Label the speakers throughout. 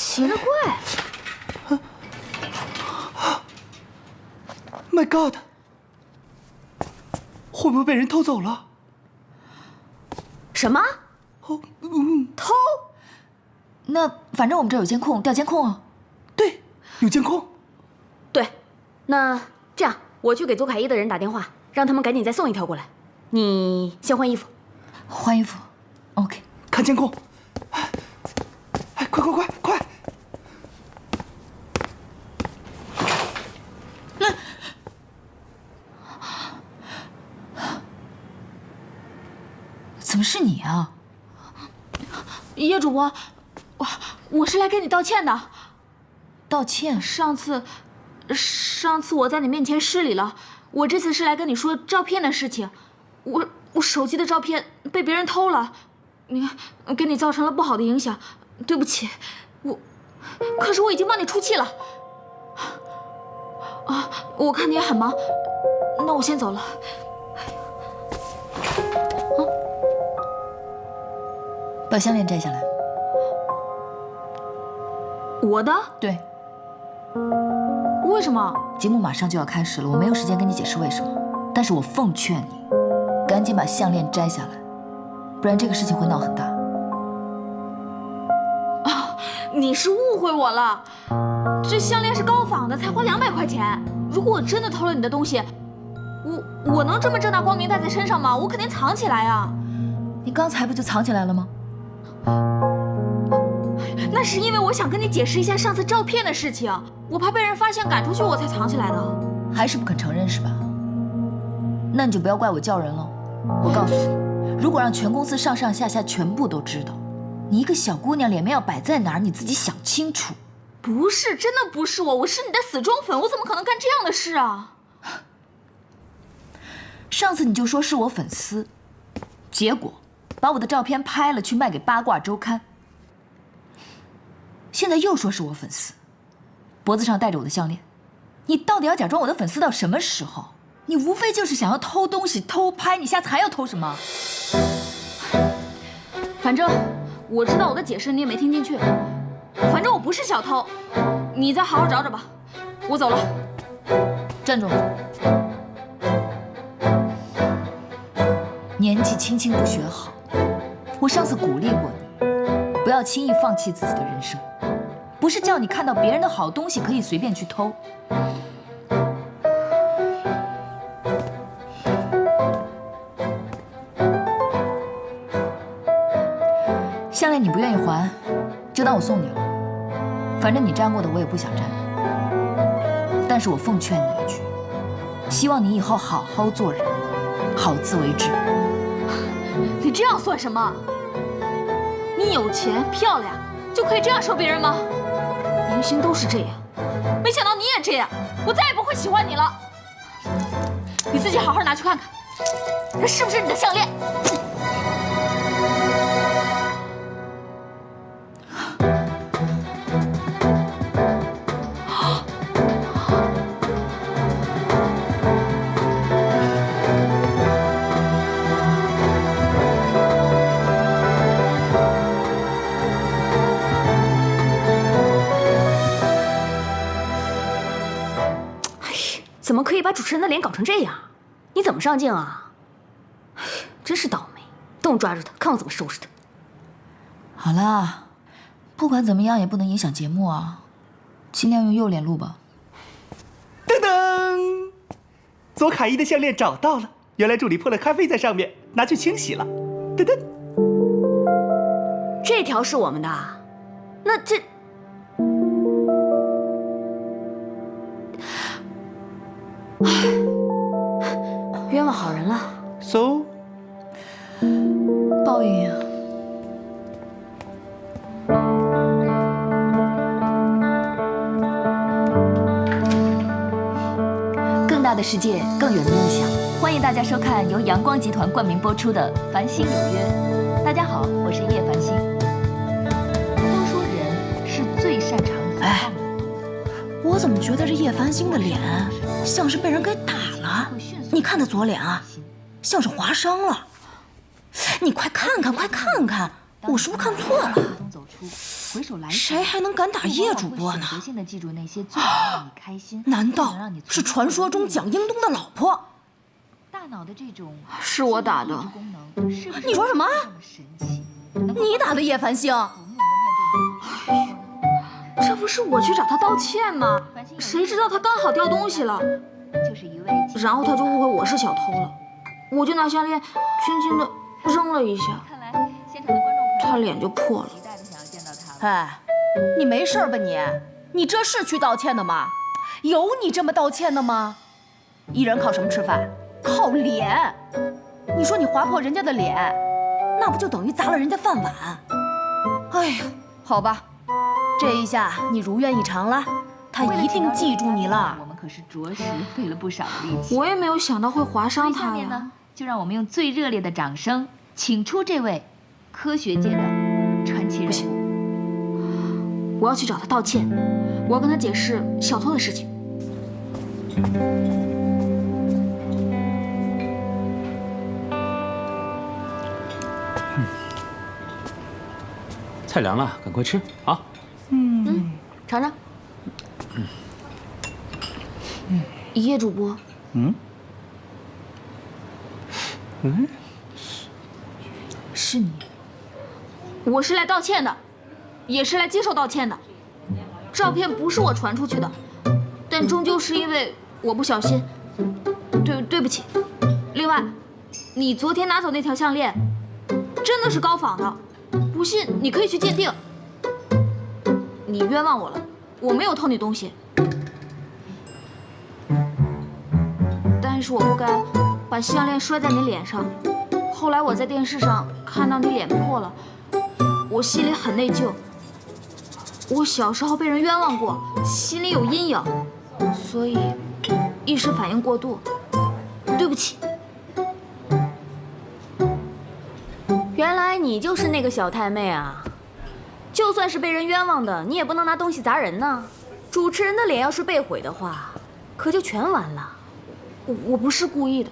Speaker 1: 奇了怪了。
Speaker 2: My God！ 会不会被人偷走了？
Speaker 1: 什么？
Speaker 2: 哦，
Speaker 1: 偷？
Speaker 3: 那反正我们这有监控，调监控啊。
Speaker 2: 对，有监控。
Speaker 1: 对，那这样，我去给左凯一的人打电话，让他们赶紧再送一条过来。你先换衣服。
Speaker 3: 换衣服。OK。
Speaker 2: 看监控。哎，快！
Speaker 3: 怎么是你啊？
Speaker 4: 叶主播，我是来跟你道歉的。
Speaker 3: 道歉？
Speaker 4: 上次我在你面前失礼了，我这次是来跟你说照片的事情。我手机的照片被别人偷了，给你造成了不好的影响，对不起。可是我已经帮你出气了。啊，我看你也很忙，那我先走了。
Speaker 3: 把项链摘下来。
Speaker 4: 我的？
Speaker 3: 对。
Speaker 4: 为什么？
Speaker 3: 节目马上就要开始了，我没有时间跟你解释为什么。但是我奉劝你，赶紧把项链摘下来，不然这个事情会闹很大。
Speaker 4: 啊，你是误会我了。这项链是高仿的，才花200块钱。如果我真的偷了你的东西，我能这么正大光明带在身上吗？我肯定藏起来啊。
Speaker 3: 你刚才不就藏起来了吗？
Speaker 4: 那是因为我想跟你解释一下上次照片的事情，我怕被人发现赶出去，我才藏起来的。
Speaker 3: 还是不肯承认是吧？那你就不要怪我叫人了。我告诉你，如果让全公司上上下下全部都知道，你一个小姑娘脸面要摆在哪儿，你自己想清楚。
Speaker 4: 不是，真的不是我，我是你的死忠粉，我怎么可能干这样的事啊？
Speaker 3: 上次你就说是我粉丝，结果把我的照片拍了去卖给八卦周刊。现在又说是我粉丝，脖子上戴着我的项链，你到底要假装我的粉丝到什么时候？你无非就是想要偷东西、偷拍，你下次还要偷什么？
Speaker 4: 反正我知道我的解释你也没听进去，反正我不是小偷，你再好好找找吧。我走了。
Speaker 3: 站住！年纪轻轻不学好，我上次鼓励过你，不要轻易放弃自己的人生。不是叫你看到别人的好东西可以随便去偷。项链你不愿意还，就当我送你了。反正你沾过的我也不想沾。但是我奉劝你一句，希望你以后好好做人，好自为之。
Speaker 4: 你这样算什么？你有钱漂亮就可以这样收别人吗？明星都是这样，没想到你也这样，我再也不会喜欢你了。你自己好好拿去看看，这是不是你的项链？
Speaker 1: 怎么可以把主持人的脸搞成这样？你怎么上镜啊？哎，真是倒霉！等我抓住他，看我怎么收拾他。
Speaker 3: 好啦，不管怎么样也不能影响节目啊，尽量用右脸录吧。
Speaker 2: 噔噔，左凯一的项链找到了，原来助理泼了咖啡在上面，拿去清洗了。噔噔，
Speaker 1: 这条是我们的，那这……冤枉好人了。
Speaker 2: So，
Speaker 3: 报应啊！更大的世界，更远的梦想，欢迎大家收看由阳光集团冠名播出的《繁星有约》。大家好，我是叶繁星。都说人是最擅长遗忘的动物。
Speaker 5: 我怎么觉得这叶繁星的脸像是被人给打了？你看他左脸啊，像是划伤了。你快看看，快看看，我是不是看错了？
Speaker 3: 回首来时，
Speaker 5: 谁还能敢打叶主播呢？
Speaker 3: 选择性的记住那些最能让你开心，
Speaker 5: 难道
Speaker 3: 最能让你
Speaker 5: 是传说中蒋英东的老婆？
Speaker 3: 大脑的这种
Speaker 4: 是我打的。
Speaker 3: 功能是不是
Speaker 5: 你说什么？
Speaker 3: 这么神奇？
Speaker 5: 你打的叶繁星？
Speaker 4: 这不是我去找他道歉吗？谁知道他刚好掉东西了，
Speaker 3: 就是一位
Speaker 4: 然后他就误会我是小偷了，我就拿项链轻轻的扔了一下，
Speaker 3: 看来现场的观众朋友
Speaker 4: 他脸就破了。
Speaker 3: 期待的想要见到他了。
Speaker 5: 哎，你没事吧你？你这是去道歉的吗？有你这么道歉的吗？艺人靠什么吃饭？靠脸。你说你划破人家的脸，那不就等于砸了人家饭碗？哎呀，好吧，这一下你如愿以偿了，他一定记住你了。
Speaker 3: 我们可是着实费了不少的力气。
Speaker 4: 我也没有想到会划伤他呀。
Speaker 3: 下面呢，就让我们用最热烈的掌声，请出这位科学界的传奇人物。
Speaker 4: 我要去找他道歉，我要跟他解释小偷的事情。
Speaker 6: 菜凉了，赶快吃啊！
Speaker 1: 尝尝。
Speaker 4: 叶主播，
Speaker 3: 是你，
Speaker 4: 我是来道歉的，也是来接受道歉的。照片不是我传出去的，但终究是因为我不小心，对不起。另外，你昨天拿走那条项链，真的是高仿的，不信你可以去鉴定。你冤枉我了，我没有偷你东西，但是我不该把项链摔在你脸上。后来我在电视上看到你脸破了，我心里很内疚。我小时候被人冤枉过，心里有阴影，所以一时反应过度，对不起。
Speaker 1: 原来你就是那个小太妹啊！就算是被人冤枉的，你也不能拿东西砸人呢。主持人的脸要是被毁的话，可就全完了。
Speaker 4: 我不是故意的。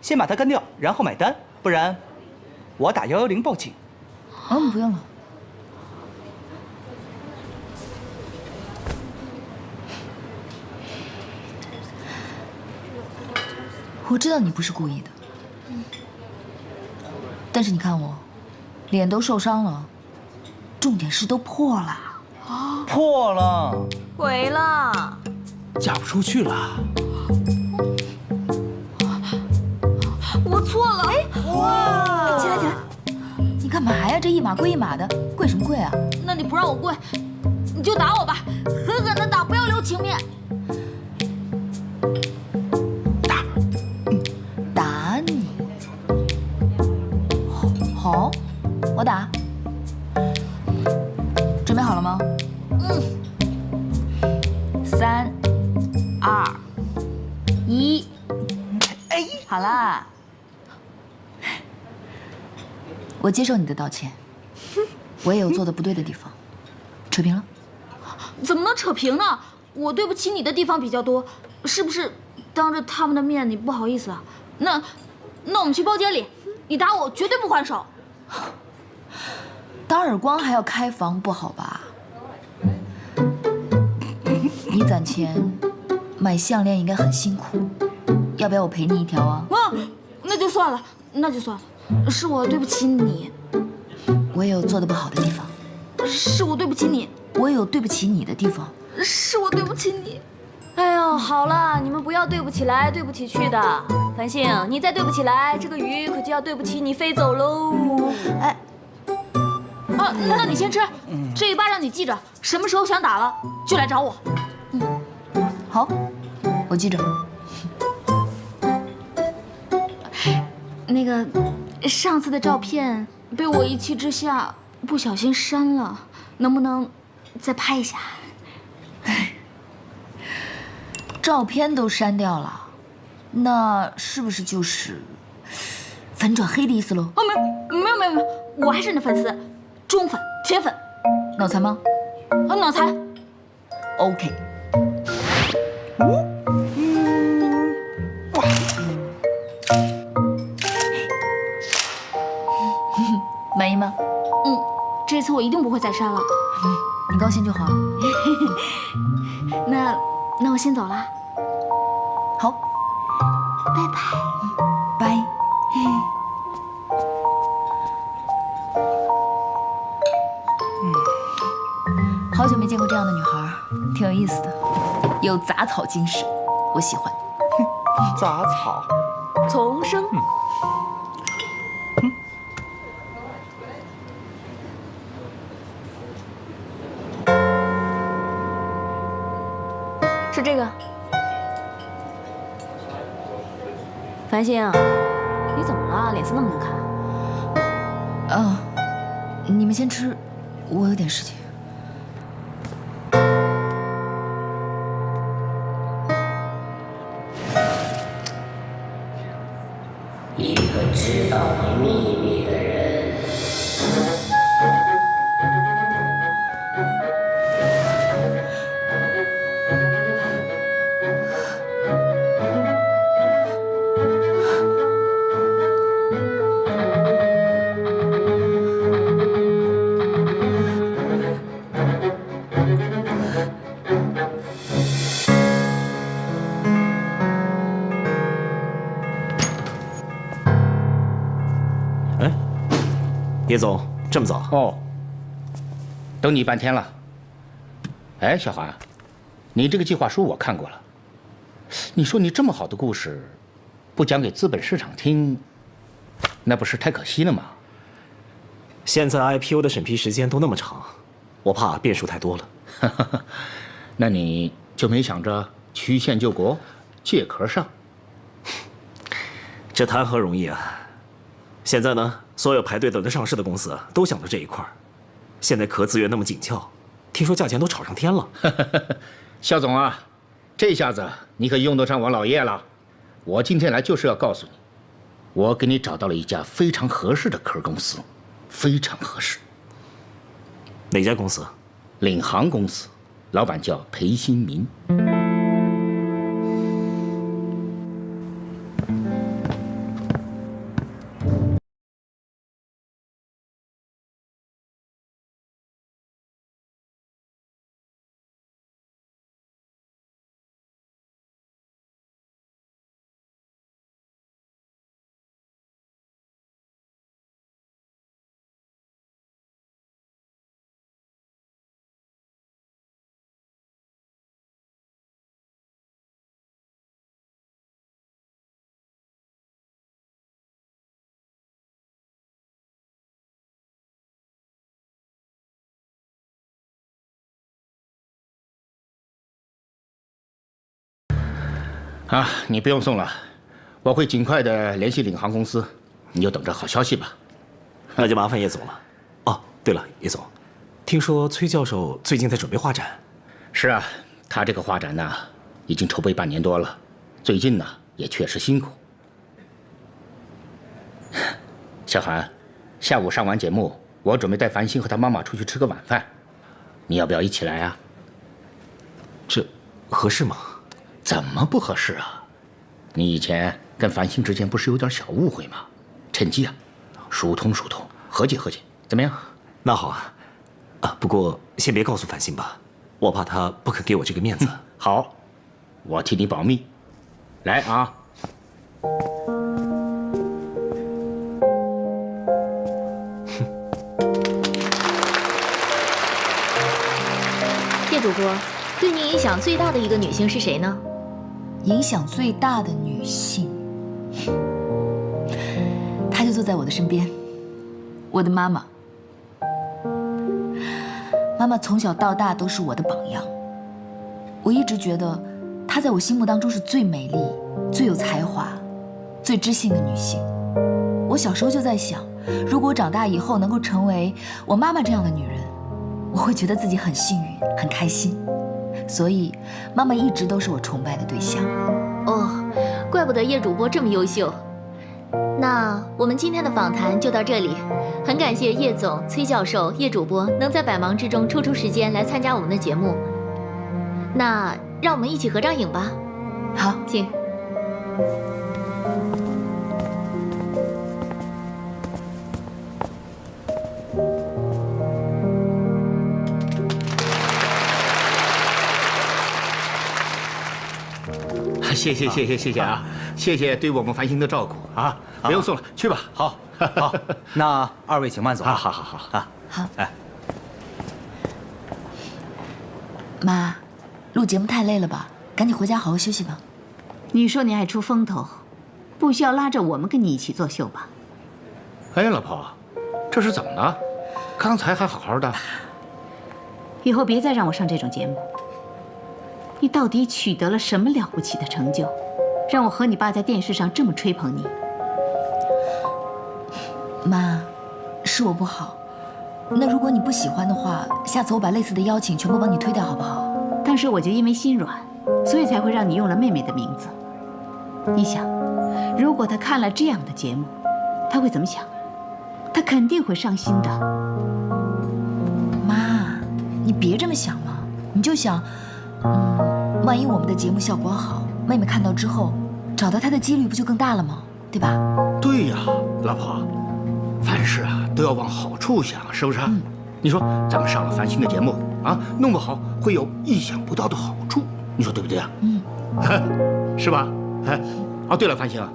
Speaker 2: 先把它干掉，然后买单，不然我打110报警。
Speaker 3: 不用了。我知道你不是故意的，但是你看我，脸都受伤了，重点是都破了。
Speaker 2: 破了，
Speaker 1: 毁了。
Speaker 6: 嫁不出去了。
Speaker 4: 我错了。
Speaker 3: 哇！起来起来，你干嘛呀？这一码归一码的，跪什么跪啊？
Speaker 4: 那你不让我跪，你就打我吧，狠狠的打，不要留情面。
Speaker 3: 打你。好，我打。准备好了吗？3、2、1，好啦。我接受你的道歉，我也有做的不对的地方，扯平了。
Speaker 4: 怎么能扯平呢？我对不起你的地方比较多，是不是？当着他们的面你不好意思啊？那我们去包间里，你打我绝对不还手。
Speaker 3: 打耳光还要开房，不好吧？你攒钱买项链应该很辛苦，要不要我赔你一条啊？
Speaker 4: 那就算了，那就算了。是我对不起你，
Speaker 3: 我也有做的不好的地方，
Speaker 4: 是我对不起你，
Speaker 3: 我也有对不起你的地方。
Speaker 4: 是我对不起你。
Speaker 1: 哎呦，好了，你们不要对不起来对不起去的。繁星，你再对不起来，这个鱼可就要对不起你飞走喽。
Speaker 3: 哎，
Speaker 4: 那你先吃，这一巴掌你记着，什么时候想打了就来找我。
Speaker 3: 好，我记着。
Speaker 4: 那个，上次的照片被我一气之下不小心删了，能不能再拍一下？
Speaker 3: 照片都删掉了，那是不是就是粉转黑的意思喽？
Speaker 4: 没有，我还是你的粉丝，忠粉、铁粉。
Speaker 3: 脑残吗？
Speaker 4: 脑残。
Speaker 3: OK。满意吗？
Speaker 4: 这次我一定不会再删了。
Speaker 3: 你高兴就好。
Speaker 4: 那我先走了，
Speaker 3: 好，
Speaker 4: 拜拜。
Speaker 3: 拜。好久没见过这样的女孩，挺有意思的，有杂草精神，我喜欢。
Speaker 2: 杂草。
Speaker 1: 丛生。是这个。繁星，你怎么了？脸色那么难看。
Speaker 3: 你们先吃，我有点事情。
Speaker 7: 一个知道你秘密的人。
Speaker 8: 叶总，这么早？
Speaker 9: 哦，等你半天了。哎，小韩，你这个计划书我看过了。你说你这么好的故事，不讲给资本市场听，那不是太可惜了吗？
Speaker 8: 现在 IPO 的审批时间都那么长，我怕变数太多了。
Speaker 9: 那你就没想着曲线救国，借壳上？
Speaker 8: 这谈何容易啊！现在呢，所有排队等着上市的公司都想到这一块儿。现在壳资源那么紧俏，听说价钱都炒上天了。
Speaker 9: 肖总啊，这下子你可用得上我老爷了。我今天来就是要告诉你，我给你找到了一家非常合适的壳公司，非常合适。
Speaker 8: 哪家公司？
Speaker 9: 领航公司，老板叫裴新民。啊，你不用送了，我会尽快的联系领航公司，你就等着好消息吧。
Speaker 8: 那就麻烦叶总了。哦，对了，叶总，听说崔教授最近在准备画展。
Speaker 9: 是啊，他这个画展呢，已经筹备半年多了，最近呢也确实辛苦。小韩，下午上完节目，我准备带繁星和他妈妈出去吃个晚饭，你要不要一起来啊？
Speaker 8: 这合适吗？
Speaker 9: 怎么不合适啊？你以前跟繁星之间不是有点小误会吗？趁机啊，疏通疏通，和解和解，怎么样？
Speaker 8: 那好啊，不过先别告诉繁星吧，我怕他不肯给我这个面子。
Speaker 9: 好，我替你保密。来啊！
Speaker 1: 叶主播，对您影响最大的一个女性是谁呢？
Speaker 3: 影响最大的女性，她就坐在我的身边，我的妈妈。妈妈从小到大都是我的榜样，我一直觉得她在我心目当中是最美丽、最有才华、最知性的女性。我小时候就在想，如果长大以后能够成为我妈妈这样的女人，我会觉得自己很幸运、很开心。所以，妈妈一直都是我崇拜的对象。
Speaker 1: 哦，怪不得叶主播这么优秀。那我们今天的访谈就到这里，很感谢叶总、崔教授、叶主播能在百忙之中抽出时间来参加我们的节目。那让我们一起合张影吧。
Speaker 3: 好，
Speaker 1: 请。
Speaker 9: 谢谢啊！谢谢对我们繁星的照顾啊！不用送了，去吧。
Speaker 10: 好，那二位请慢走。
Speaker 9: 好啊！
Speaker 3: 好。
Speaker 10: 哎，
Speaker 3: 妈，录节目太累了吧？赶紧回家好好休息吧。
Speaker 11: 你说你爱出风头，不需要拉着我们跟你一起作秀吧？
Speaker 9: 哎，老婆，这是怎么了？刚才还好好的。
Speaker 11: 以后别再让我上这种节目。你到底取得了什么了不起的成就，让我和你爸在电视上这么吹捧你？
Speaker 3: 妈，是我不好。那如果你不喜欢的话，下次我把类似的邀请全部帮你推掉，好不好？
Speaker 11: 当时我就因为心软，所以才会让你用了妹妹的名字。你想，如果他看了这样的节目，他会怎么想？他肯定会伤心的。
Speaker 3: 妈，你别这么想嘛，你就想，万一我们的节目效果好，妹妹看到之后，找到她的几率不就更大了吗？对吧？
Speaker 9: 对呀，老婆，凡事啊都要往好处想，是不是？你说咱们上了繁星的节目啊，弄不好会有意想不到的好处，你说对不对啊？是吧？哦，对了，繁星，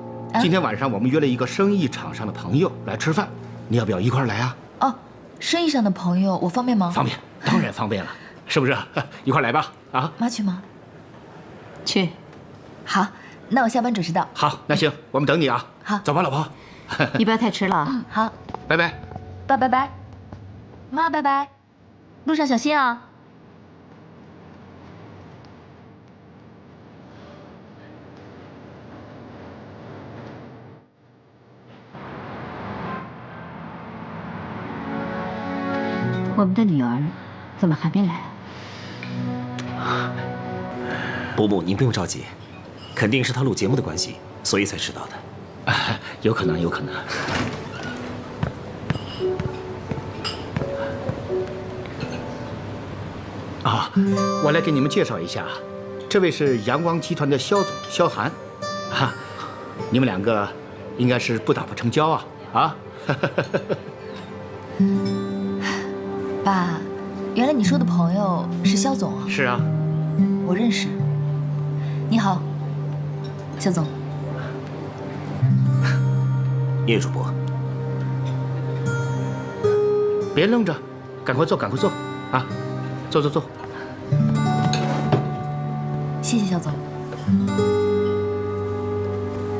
Speaker 9: 今天晚上我们约了一个生意场上的朋友来吃饭，你要不要一块儿来啊？
Speaker 3: 哦，生意上的朋友，我方便吗？
Speaker 9: 方便，当然方便了，是不是？一块儿来吧，啊？
Speaker 3: 妈去吗？
Speaker 11: 去。
Speaker 3: 好，那我下班准时到。
Speaker 9: 好，那行，我们等你啊。
Speaker 3: 好，
Speaker 9: 走吧，老婆。
Speaker 11: 你不要太迟了啊。
Speaker 3: 好，
Speaker 9: 拜拜。
Speaker 3: 爸拜拜，妈拜拜，路上小心啊。
Speaker 11: 我们的女儿怎么还没来啊？
Speaker 8: 伯母，您不用着急，肯定是她录节目的关系，所以才迟到的。
Speaker 9: 有可能，有可能。啊，我来给你们介绍一下，这位是阳光集团的肖总肖寒，你们两个应该是不打不成交啊！
Speaker 3: 爸，原来你说的朋友是肖总啊？
Speaker 9: 是啊，
Speaker 3: 我认识。你好，肖总。
Speaker 8: 叶主播，
Speaker 9: 别愣着，赶快坐，赶快坐啊！坐。
Speaker 3: 谢谢肖总。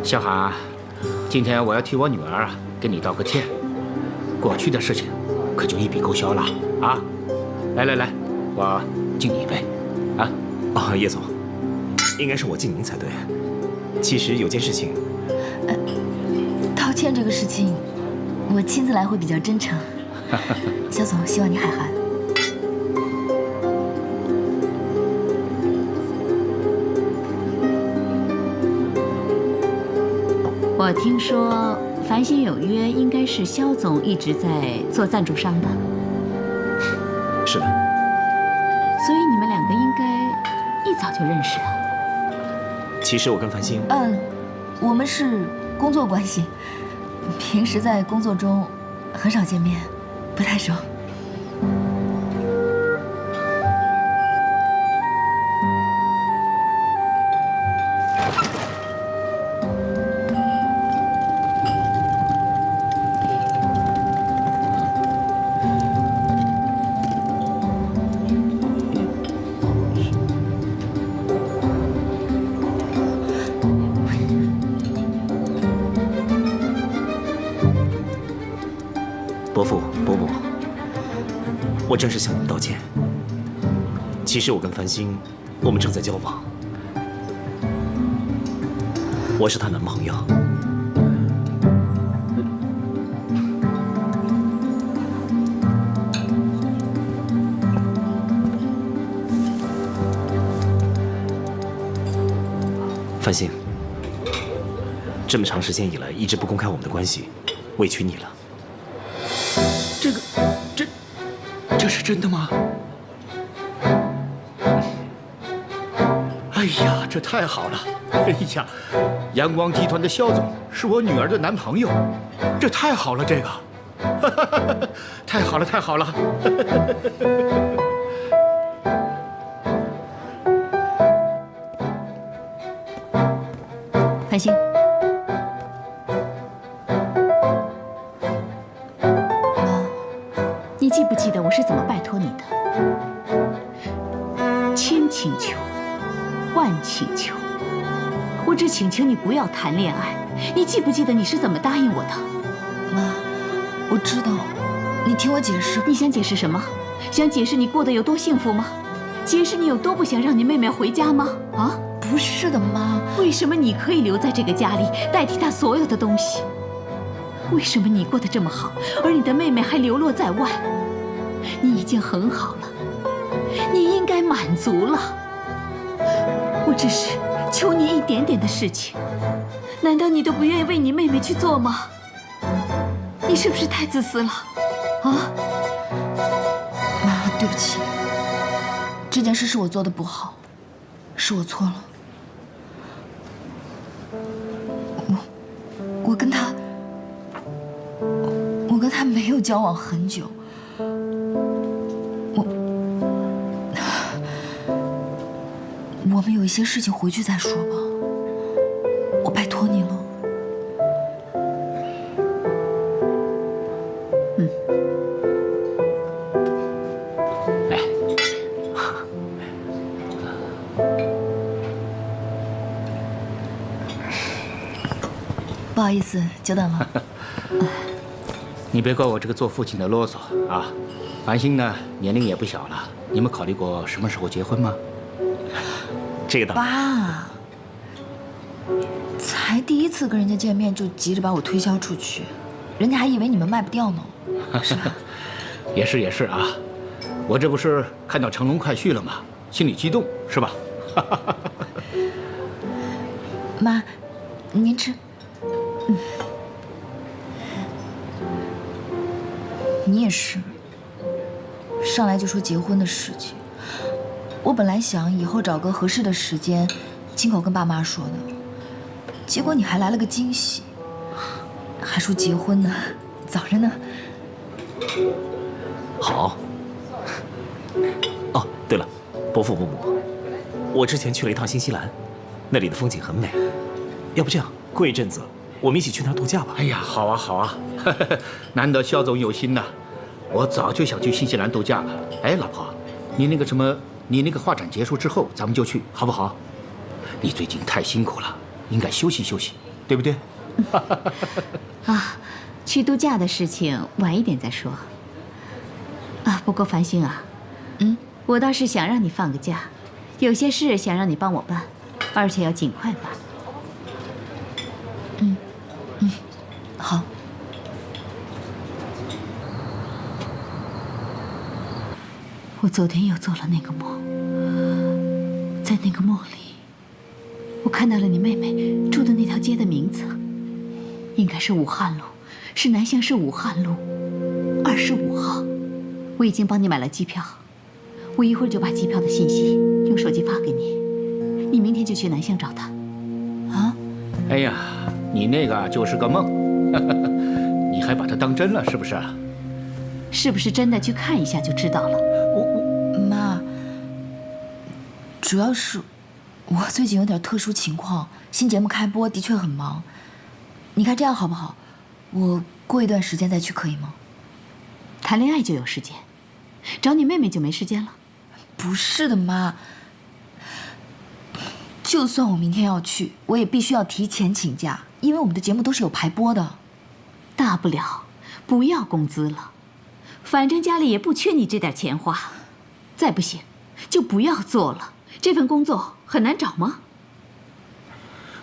Speaker 9: 小寒，今天我要替我女儿跟你道个歉，过去的事情可就一笔勾销了啊！来，我敬你一杯，啊！
Speaker 8: 叶总，应该是我敬您才对。其实有件事情，
Speaker 3: 道歉这个事情，我亲自来会比较真诚。肖总，希望你海涵。
Speaker 11: 我听说繁星有约应该是肖总一直在做赞助商的，
Speaker 8: 是的。
Speaker 11: 所以你们两个应该一早就认识了。
Speaker 8: 其实我跟繁星，
Speaker 3: 我们是工作关系，平时在工作中很少见面，不太熟。
Speaker 8: 伯父、伯母，我正式向你们道歉。其实我跟繁星，我们正在交往，我是她男朋友。繁星，这么长时间以来一直不公开我们的关系，委屈你了。
Speaker 9: 这是真的吗？哎呀，这太好了！哎呀，阳光集团的肖总是我女儿的男朋友，这太好了，这个，太好了，太好了！
Speaker 11: 心，你记不记得我是怎么拜托你的？千请求，万请求，我只请求你不要谈恋爱。你记不记得你是怎么答应我的？
Speaker 5: 妈，我知道，你听我解释。
Speaker 11: 你想解释什么？想解释你过得有多幸福吗？解释你有多不想让你妹妹回家吗？啊？
Speaker 5: 不是的，妈。
Speaker 11: 为什么你可以留在这个家里，代替她所有的东西？为什么你过得这么好，而你的妹妹还流落在外？你已经很好了，你应该满足了。我只是求你一点点的事情，难道你都不愿意为你妹妹去做吗？你是不是太自私了？啊？
Speaker 5: 妈，对不起，这件事是我做的不好，是我错了。我跟他没有交往很久，我们有一些事情回去再说吧，我拜托你了。
Speaker 9: 来，
Speaker 5: 不好意思，久等了。
Speaker 9: 你别怪我这个做父亲的啰嗦啊。繁星呢，年龄也不小了，你们考虑过什么时候结婚吗？
Speaker 8: 这个当然。
Speaker 5: 爸，才第一次跟人家见面就急着把我推销出去，人家还以为你们卖不掉呢。是吧？
Speaker 9: 也是啊，我这不是看到成龙快婿了吗？心里激动是吧？
Speaker 5: 妈，您吃。你也是，上来就说结婚的事情。我本来想以后找个合适的时间，亲口跟爸妈说的，结果你还来了个惊喜，还说结婚呢，早着呢。
Speaker 8: 好。哦，对了，伯父伯母，我之前去了一趟新西兰，那里的风景很美，要不这样，过一阵子我们一起去那儿度假吧？
Speaker 9: 哎呀，好啊好啊，难得肖总有心呐，我早就想去新西兰度假了。哎，老婆，你那个画展结束之后，咱们就去，好不好？你最近太辛苦了，应该休息休息，对不对？
Speaker 11: 啊，去度假的事情晚一点再说。啊，不过繁星啊，我倒是想让你放个假，有些事想让你帮我办，而且要尽快办。
Speaker 5: 好。
Speaker 11: 我昨天又做了那个梦，在那个梦里，我看到了你妹妹住的那条街的名字，应该是武汉路，是南向市武汉路25号。我已经帮你买了机票，我一会儿就把机票的信息用手机发给你，你明天就去南向找她。
Speaker 5: 啊？
Speaker 9: 哎呀，你那个就是个梦，你还把它当真了是不是？
Speaker 11: 是不是真的？去看一下就知道了。
Speaker 5: 妈，主要是我最近有点特殊情况，新节目开播的确很忙。你看这样好不好？我过一段时间再去可以吗？
Speaker 11: 谈恋爱就有时间，找你妹妹就没时间了？
Speaker 5: 不是的，妈。就算我明天要去，我也必须要提前请假，因为我们的节目都是有排播的。
Speaker 11: 大不了不要工资了，反正家里也不缺你这点钱花。再不行，就不要做了。这份工作很难找吗？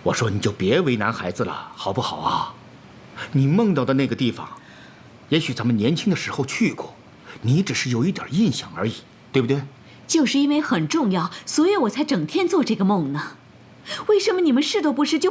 Speaker 9: 我说你就别为难孩子了，好不好啊？你梦到的那个地方，也许咱们年轻的时候去过，你只是有一点印象而已，对不对？
Speaker 11: 就是因为很重要，所以我才整天做这个梦呢。为什么你们试都不试就？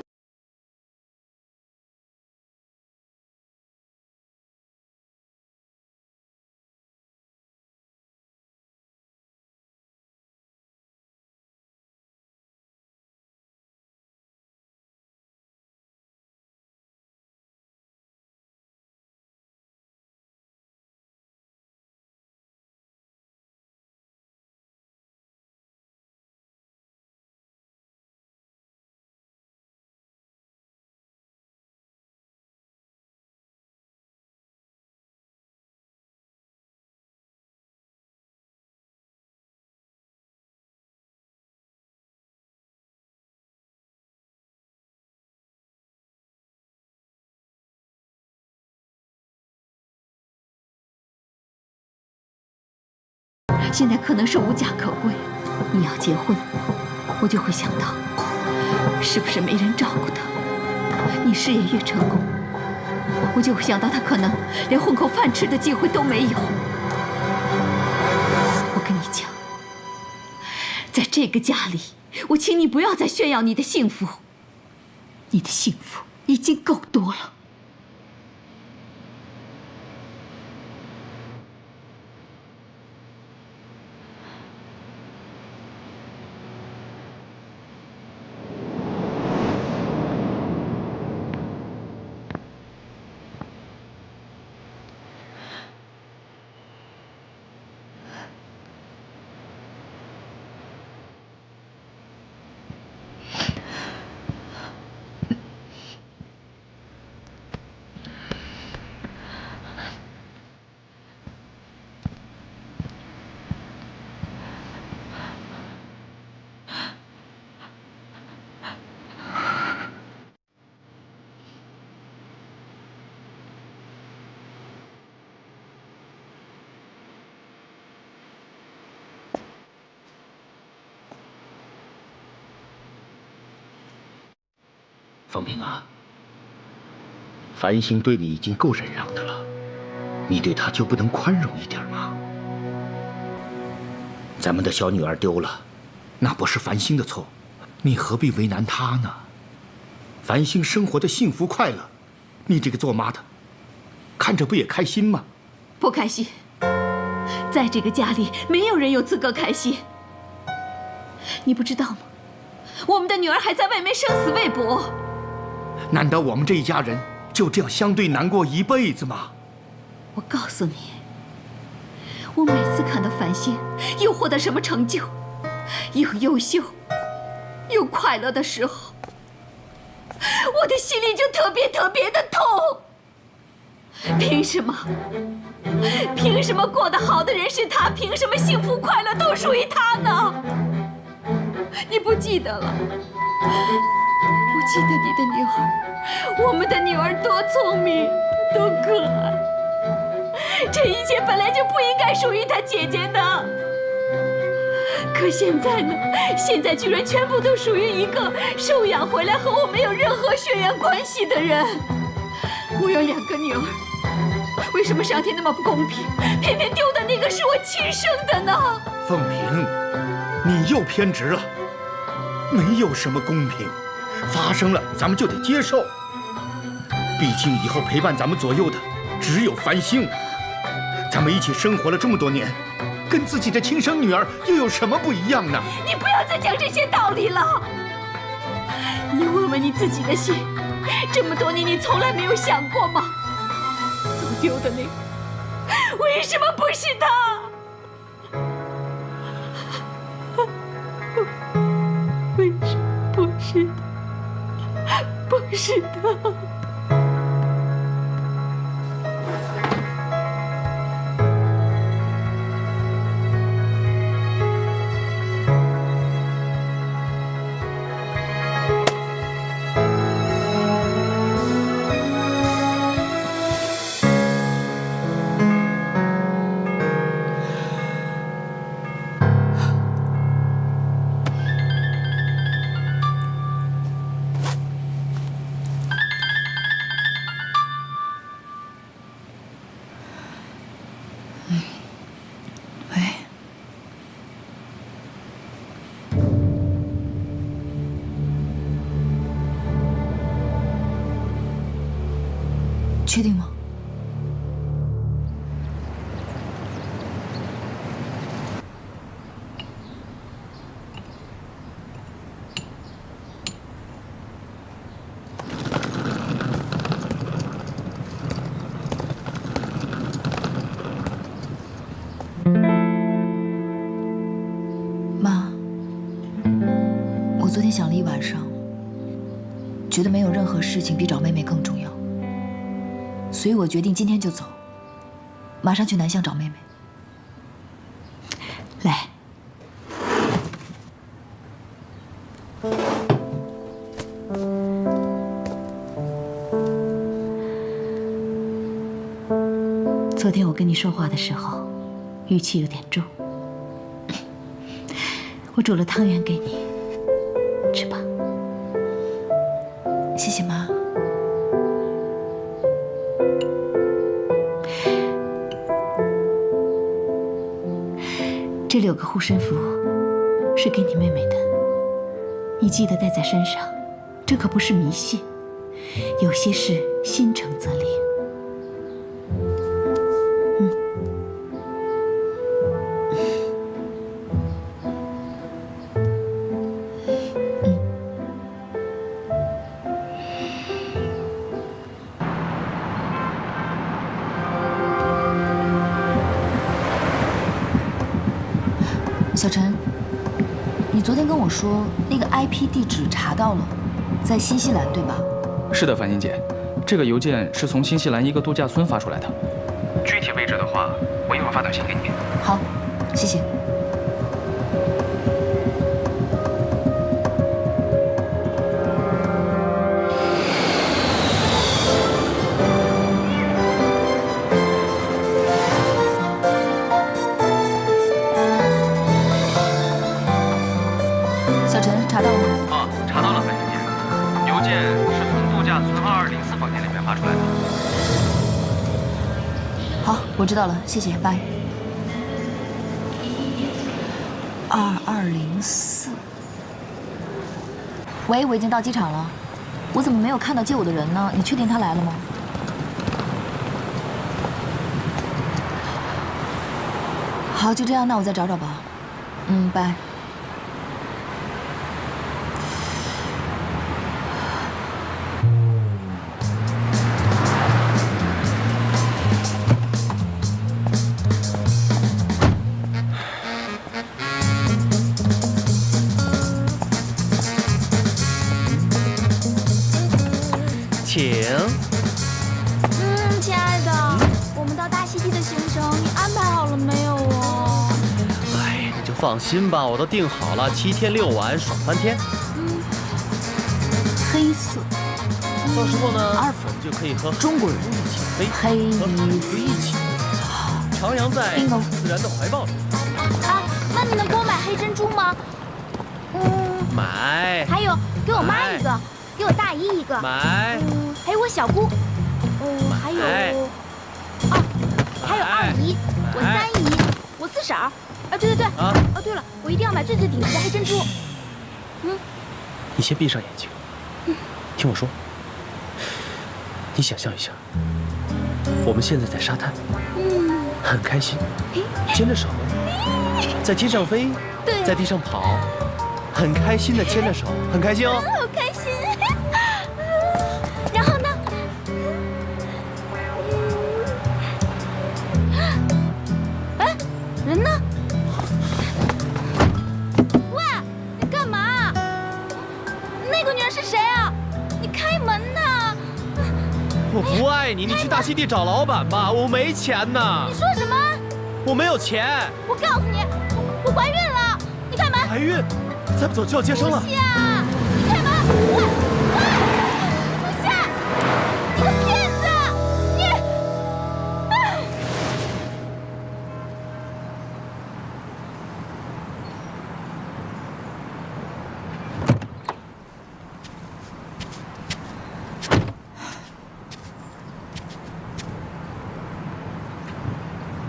Speaker 11: 现在可能是无家可归。你要结婚，我就会想到，是不是没人照顾他？你事业越成功，我就会想到他可能连混口饭吃的机会都没有。我跟你讲，在这个家里，我请你不要再炫耀你的幸福，你的幸福已经够多了。
Speaker 9: 凤鸣啊，繁星对你已经够忍让的了，你对她就不能宽容一点吗？咱们的小女儿丢了，那不是繁星的错，你何必为难她呢？繁星生活的幸福快乐，你这个做妈的，看着不也开心吗？
Speaker 11: 不开心，在这个家里没有人有资格开心。你不知道吗？我们的女儿还在外面生死未卜。
Speaker 9: 难道我们这一家人就这样相对难过一辈子吗？
Speaker 11: 我告诉你，我每次看到繁星又获得什么成就，又优秀又快乐的时候，我的心里就特别的痛。凭什么？凭什么过得好的人是他？凭什么幸福快乐都属于他呢？你不记得了？我记得你的女儿，我们的女儿多聪明，多可爱。这一切本来就不应该属于她姐姐的。可现在呢？现在居然全部都属于一个收养回来和我没有任何血缘关系的人。我有2个女儿，为什么上天那么不公平？偏偏丢的那个是我亲生的呢？
Speaker 9: 凤萍，你又偏执了。没有什么公平，发生了咱们就得接受。毕竟以后陪伴咱们左右的只有繁星，咱们一起生活了这么多年，跟自己的亲生女儿又有什么不一样呢？
Speaker 11: 你不要再讲这些道理了。你问问你自己的心，这么多年你从来没有想过吗？走丢的那个，为什么不是他？为什么不是他？不是他。
Speaker 3: 确定吗？妈，我昨天想了一晚上，觉得没有任何事情比找妹妹更重要。所以我决定今天就走，马上去南巷找妹妹。来，昨天我跟你说话的时候，语气有点重，
Speaker 11: 我煮了汤圆给你，吃吧。谢谢妈。这里有个护身符，是给你妹妹的，你记得带在身上。这可不是迷信，有些事心诚则灵。小陈，你昨天跟我说那个 IP 地址查到了，在新西兰，对吧？
Speaker 12: 是的，繁星姐，这个邮件是从新西兰一个度假村发出来的。具体位置的话，我一会儿发短信给你。
Speaker 11: 好，谢谢。小陈，查到了吗？
Speaker 12: 啊，查到了，繁星姐，邮件是从度假村2204房间里面发出来的。
Speaker 11: 好，我知道了，谢谢，拜。2204。喂，我已经到机场了，我怎么没有看到接我的人呢？你确定他来了吗？好，就这样，那我再找找吧。拜。
Speaker 2: 请。
Speaker 4: 亲爱的，我们到大溪地的行程你安排好了没有啊？
Speaker 2: 哎，你就放心吧，我都订好了，7天6晚，爽翻天。
Speaker 11: 黑色。
Speaker 2: 到时候呢，我们就可以和
Speaker 11: 中国人
Speaker 2: 一起飞，
Speaker 11: 黑衣服
Speaker 2: 一起徜徉在自然的怀抱里。
Speaker 4: 啊，那你能给我买黑珍珠吗？
Speaker 2: 买。
Speaker 4: 还有，给我妈一个，给我大姨一个。
Speaker 2: 买。
Speaker 4: 还有我小姑。还有。还有二姨，我三姨，我四婶儿。啊，对。对了，我一定要买最顶级的黑珍珠。
Speaker 2: 你先闭上眼睛，听我说。你想象一下，我们现在在沙滩，很开心，牵着手，在天上飞，在地上跑，很开心的牵着手，很开心哦。
Speaker 4: 好开心。然后呢？哎，人呢？喂，你干嘛？那个女人是谁啊？你开门呐！
Speaker 2: 我不爱你，你去大溪地找老板吧，我没钱呢。
Speaker 4: 你说什么？
Speaker 2: 我没有钱。
Speaker 4: 我告诉你，我怀孕了，你开门。
Speaker 2: 怀孕？再不走就要接生了。
Speaker 4: 不下，你开门！喂，不下，你个骗子！你，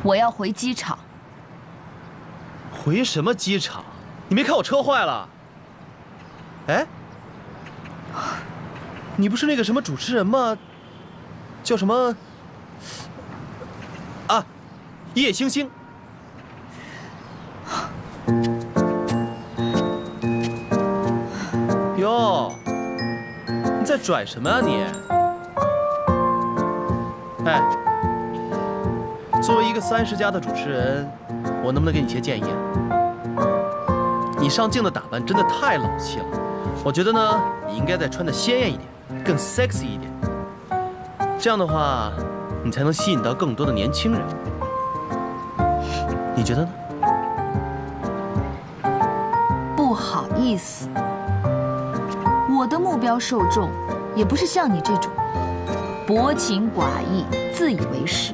Speaker 11: 我要回机场。
Speaker 2: 回什么机场？你没看我车坏了？哎，你不是那个什么主持人吗？叫什么？啊，叶星星。哟，你在拽什么啊你？哎，作为一个30加的主持人，我能不能给你些建议啊？你上镜的打扮真的太老气了，我觉得呢，你应该再穿得鲜艳一点，更 sexy 一点。这样的话，你才能吸引到更多的年轻人。你觉得呢？
Speaker 11: 不好意思，我的目标受众也不是像你这种薄情寡义、自以为是，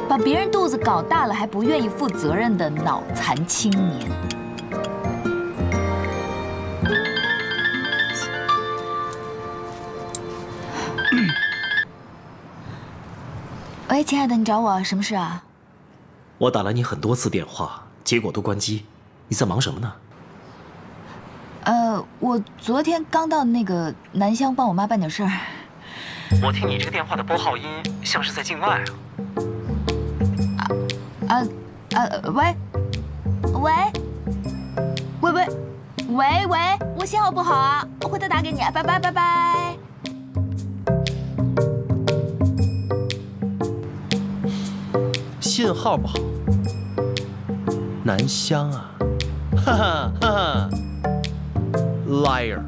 Speaker 11: 把别人肚子搞大了还不愿意负责任的脑残青年。
Speaker 3: 喂，亲爱的，你找我什么事啊？
Speaker 8: 我打了你很多次电话，结果都关机，你在忙什么呢？
Speaker 3: 我昨天刚到那个南乡帮我妈办点事儿。
Speaker 8: 我听你这个电话的拨号音像是在境外啊。
Speaker 3: 喂，我信号不好啊，我回头打给你，拜拜拜拜。
Speaker 2: 信号不好，南乡啊，哈哈哈哈 ，liar。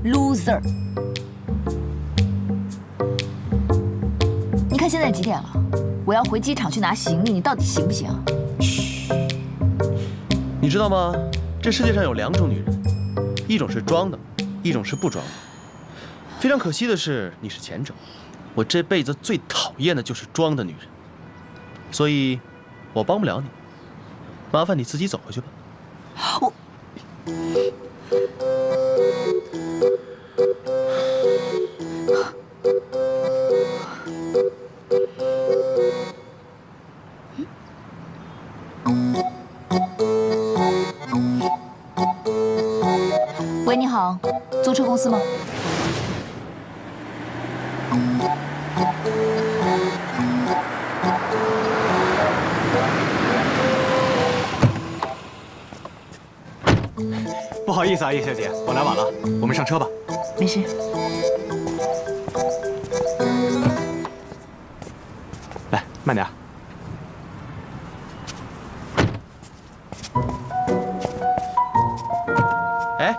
Speaker 3: Loser。你看现在几点了？我要回机场去拿行李，你到底行不行？
Speaker 2: 嘘，你知道吗？这世界上有2种女人，一种是装的，一种是不装的。非常可惜的是，你是前者。我这辈子最讨厌的就是装的女人，所以，我帮不了你。麻烦你自己走回去吧。
Speaker 3: 我。喂，你好，租车公司吗？
Speaker 10: 不好意思啊，叶小姐，我来晚了，我们上车吧。
Speaker 3: 没事。
Speaker 10: 来，慢点。
Speaker 2: 哎，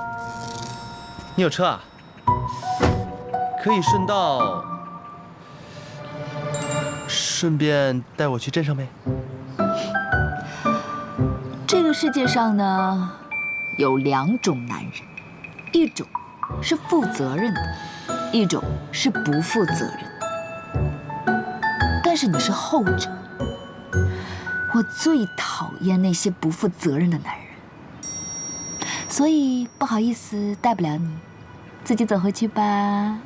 Speaker 2: 你有车啊？可以顺便带我去镇上呗。
Speaker 3: 这个世界上呢，有2种男人，一种是负责任的，一种是不负责任的。但是你是后者，我最讨厌那些不负责任的男人，所以不好意思带不了你，自己走回去吧。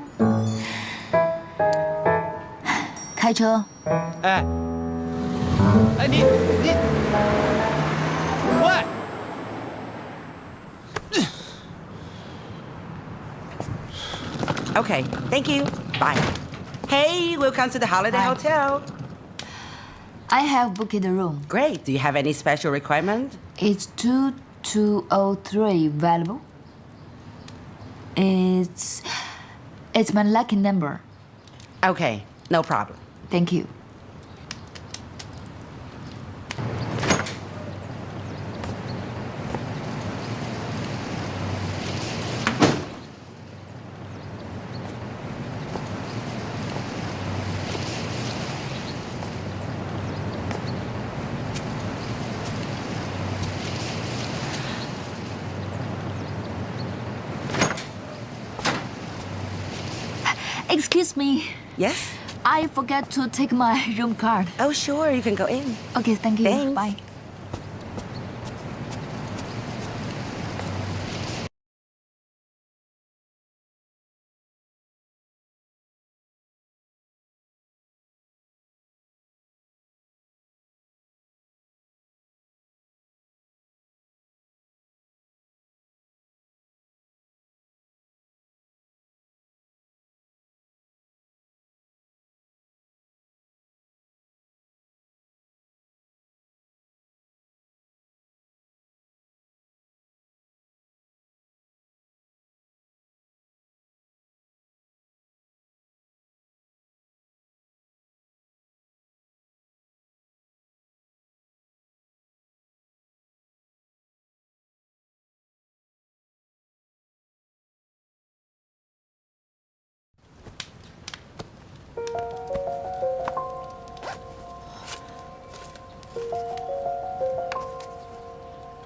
Speaker 3: 开车。
Speaker 2: 哎，你，喂！
Speaker 13: Okay, thank you. Bye. Hey, welcome to the Holiday Hotel.
Speaker 3: I have booked the room.
Speaker 13: Great. Do you have any special requirement?
Speaker 3: It's 2203 available. It's my lucky number.
Speaker 13: Okay, no problem.
Speaker 3: Thank you. Excuse me.
Speaker 13: Yes?
Speaker 3: I forgot to take my room card.
Speaker 13: Oh, sure. You can go in.
Speaker 3: Okay, thank you.
Speaker 13: Thanks.
Speaker 3: Bye.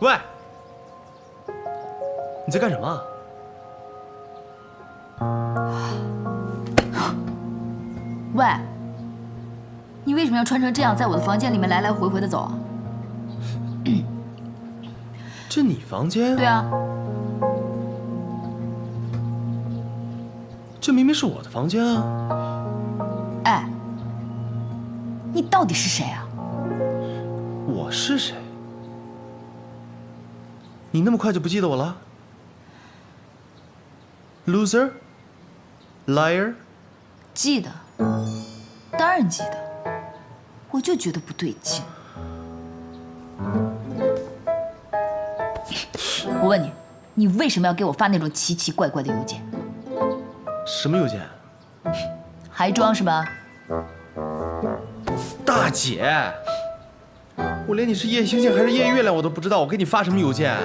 Speaker 2: 喂，你在干什么？
Speaker 3: 喂，你为什么要穿成这样，在我的房间里面来来回回的走啊？
Speaker 2: 这你房间？
Speaker 5: 对啊，
Speaker 2: 这明明是我的房间啊！
Speaker 5: 哎，你到底是谁啊？
Speaker 2: 我是谁？你那么快就不记得我了 ？Loser, liar。
Speaker 5: 记得，当然记得。我就觉得不对劲。我问你，你为什么要给我发那种奇奇怪怪的邮件？
Speaker 2: 什么邮件？
Speaker 5: 还装是吧？
Speaker 2: 大姐，我连你是夜星星还是夜月亮我都不知道，我给你发什么邮件啊？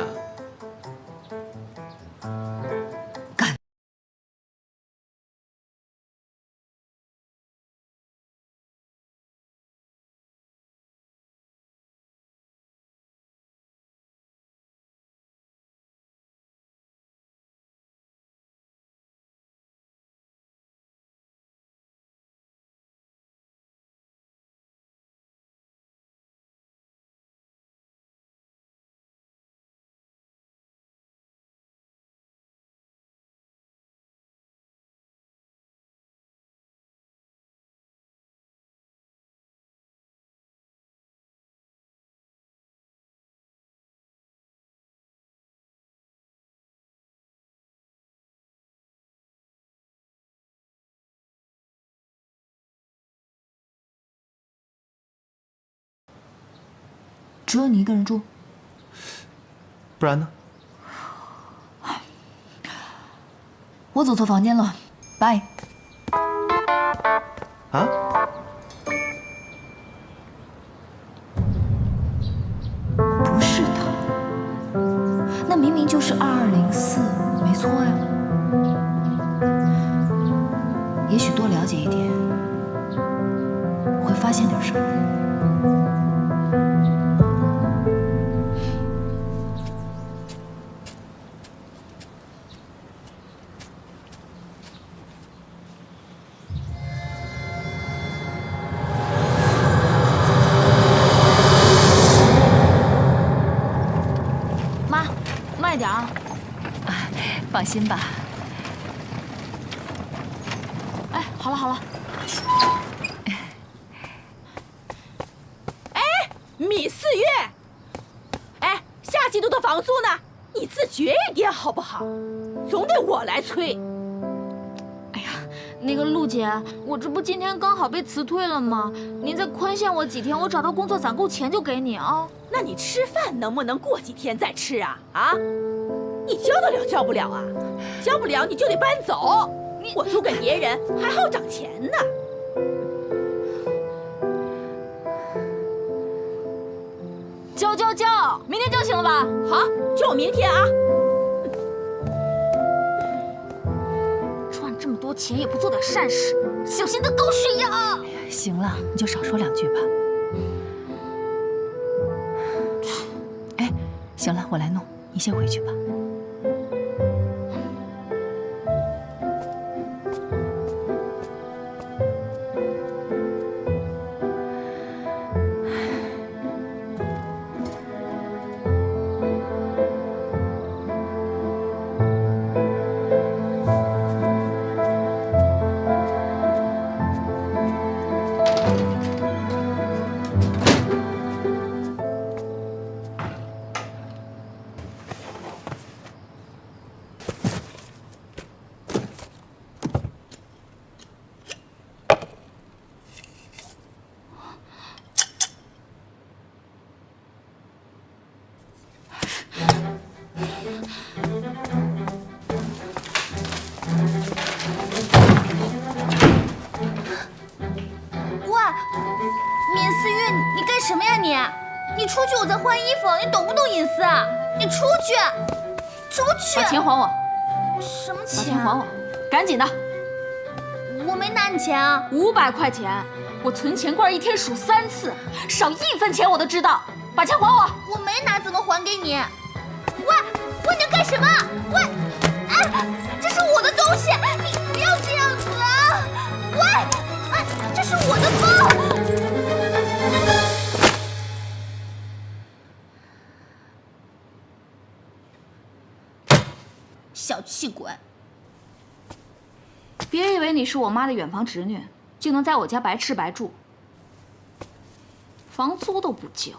Speaker 5: 只有你一个人住？
Speaker 2: 不然呢？
Speaker 5: 我走错房间了，拜。
Speaker 2: 啊？
Speaker 5: 不是他，那明明就是2204，没错呀。也许多了解一点，会发现点什么。
Speaker 4: 慢点啊！
Speaker 5: 放心吧。
Speaker 4: 哎，好了好了。
Speaker 14: 哎，米四月，哎，下季度的房租呢？你自觉一点好不好？总得我来催。
Speaker 4: 哎呀，那个陆姐，我这不今天刚好被辞退了吗？您再宽限我几天，我找到工作攒够钱就给你啊。
Speaker 14: 那你吃饭能不能过几天再吃啊？啊？你交得了交不了啊？交不了你就得搬走。我租给别人还好涨钱呢。
Speaker 4: 交，明天就行了吧？
Speaker 14: 好，就明天啊。
Speaker 4: 赚这么多钱也不做点善事，小心得高血压。
Speaker 5: 行了，你就少说2句吧。哎，行了，我来弄，你先回去吧。
Speaker 1: 你出去，我在换衣服，你懂不懂隐私啊？你出去，出去！
Speaker 4: 把钱还我！
Speaker 1: 什么钱？
Speaker 4: 把钱还我，赶紧的！
Speaker 1: 我没拿你钱啊
Speaker 4: ！500块钱，我存钱罐1天数3次，少1分钱我都知道。把钱还我！
Speaker 1: 我没拿，怎么还给你？喂，你要干什么？喂，哎，这是我的东西，你不要这样子啊！喂，哎，这是我的包。
Speaker 5: 气滚！
Speaker 4: 别以为你是我妈的远房侄女，就能在我家白吃白住。房租都不交，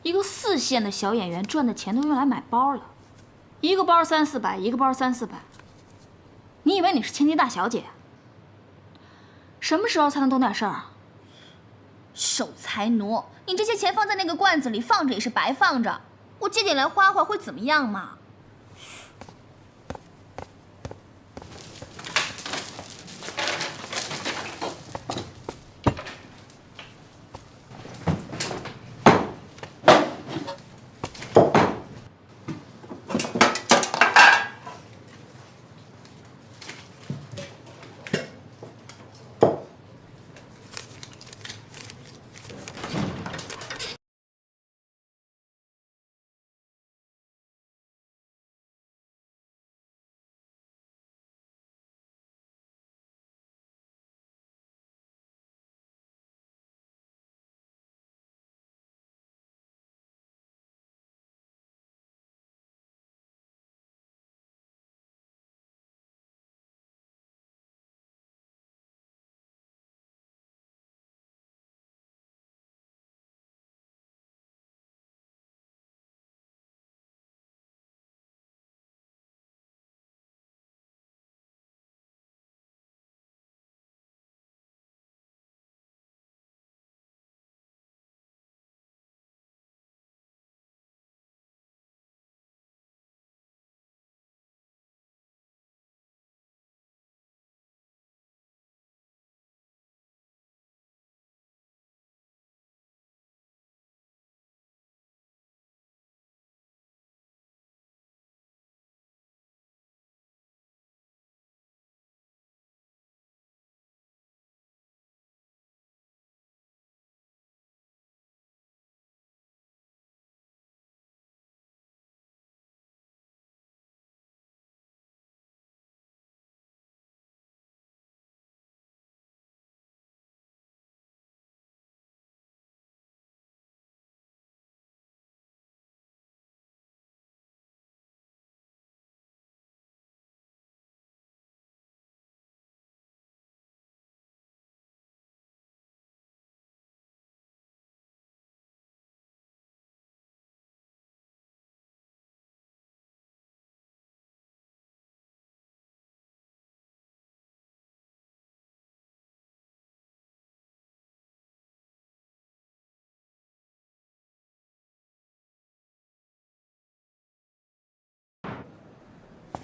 Speaker 4: 一个4线的小演员赚的钱都用来买包了，一个包3、400，一个包3、400。你以为你是千金大小姐？什么时候才能懂点事儿啊？
Speaker 5: 守财奴，你这些钱放在那个罐子里放着也是白放着，我借点来花花会怎么样嘛？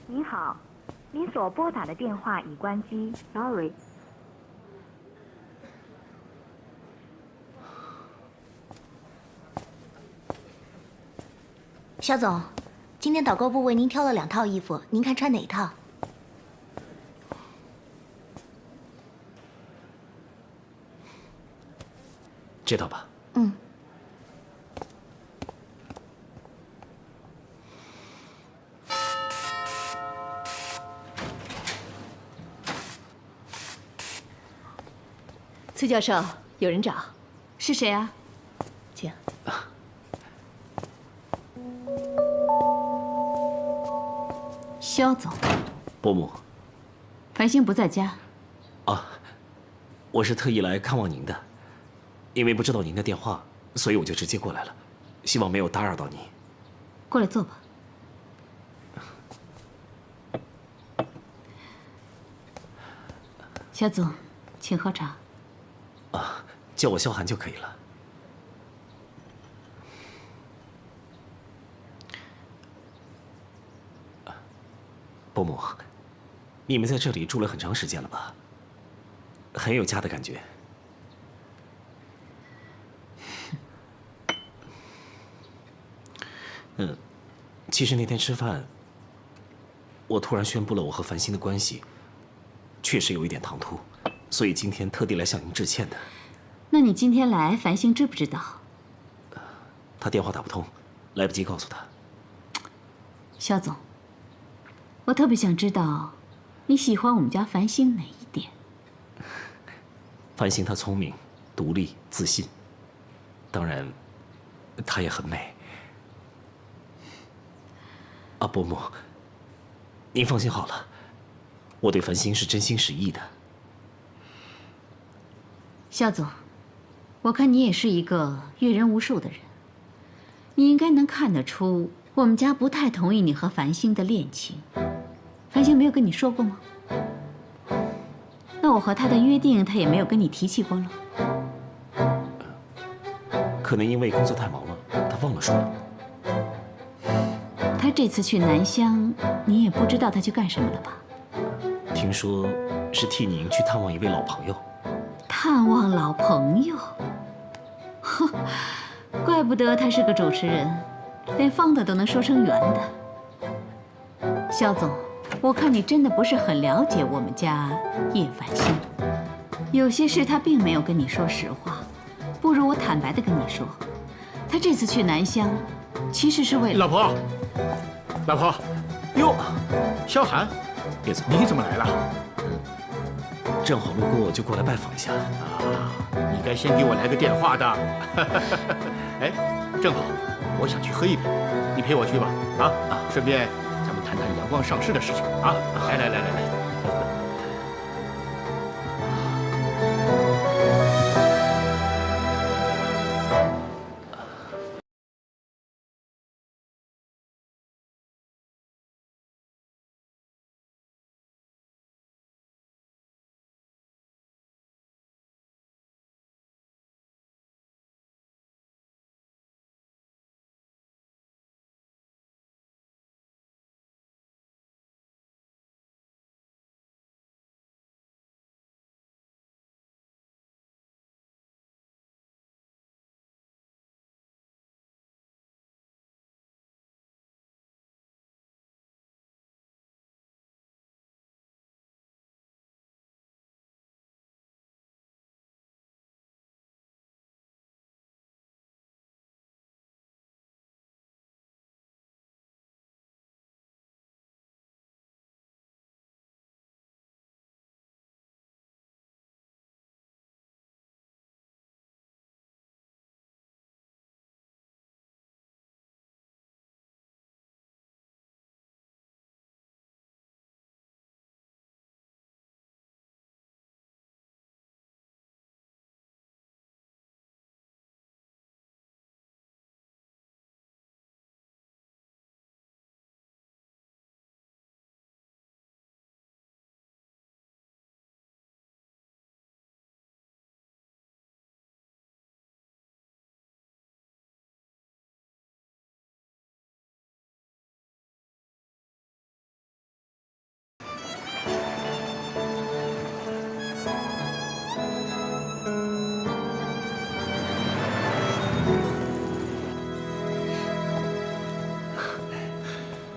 Speaker 15: 您好，您所拨打的电话已关机 ，sorry。
Speaker 1: 肖总，今天导购部为您挑了2套衣服，您看穿哪一套？
Speaker 8: 这套吧。
Speaker 1: 嗯。
Speaker 3: 崔教授，有人找，
Speaker 4: 是谁啊？
Speaker 3: 请。
Speaker 11: 肖总，
Speaker 8: 伯母。
Speaker 11: 繁星不在家。
Speaker 8: 啊，我是特意来看望您的，因为不知道您的电话，所以我就直接过来了，希望没有打扰到您。
Speaker 11: 过来坐吧。肖总，请喝茶。
Speaker 8: 啊，叫我萧寒就可以了。伯母，你们在这里住了很长时间了吧？很有家的感觉。其实那天吃饭，我突然宣布了我和繁星的关系，确实有一点唐突，所以今天特地来向您致歉的。
Speaker 11: 那你今天来，繁星知不知道？
Speaker 8: 他电话打不通，来不及告诉他。
Speaker 11: 肖总，我特别想知道，你喜欢我们家繁星哪一点？
Speaker 8: 繁星她聪明、独立、自信，当然，她也很美。啊，伯母，您放心好了，我对繁星是真心实意的。
Speaker 11: 肖总，我看你也是一个阅人无数的人，你应该能看得出我们家不太同意你和繁星的恋情。繁星没有跟你说过吗？那我和他的约定，他也没有跟你提起过了。
Speaker 8: 可能因为工作太忙了，他忘了说了。
Speaker 11: 他这次去南乡，你也不知道他去干什么了吧？
Speaker 8: 听说是替您去探望一位老朋友。
Speaker 11: 探望老朋友，哼，怪不得他是个主持人，连方的都能说成圆的。肖总，我看你真的不是很了解我们家叶繁星，有些事他并没有跟你说实话，不如我坦白的跟你说，他这次去南乡，其实是为了……
Speaker 9: 老婆，老婆，哟，萧寒，
Speaker 8: 叶总，
Speaker 9: 你怎么来了？
Speaker 8: 正好路过就过来拜访一下。
Speaker 9: 啊，你该先给我来个电话的。哎，正好，我想去喝一杯，你陪我去吧。顺便咱们谈谈阳光上市的事情啊。来。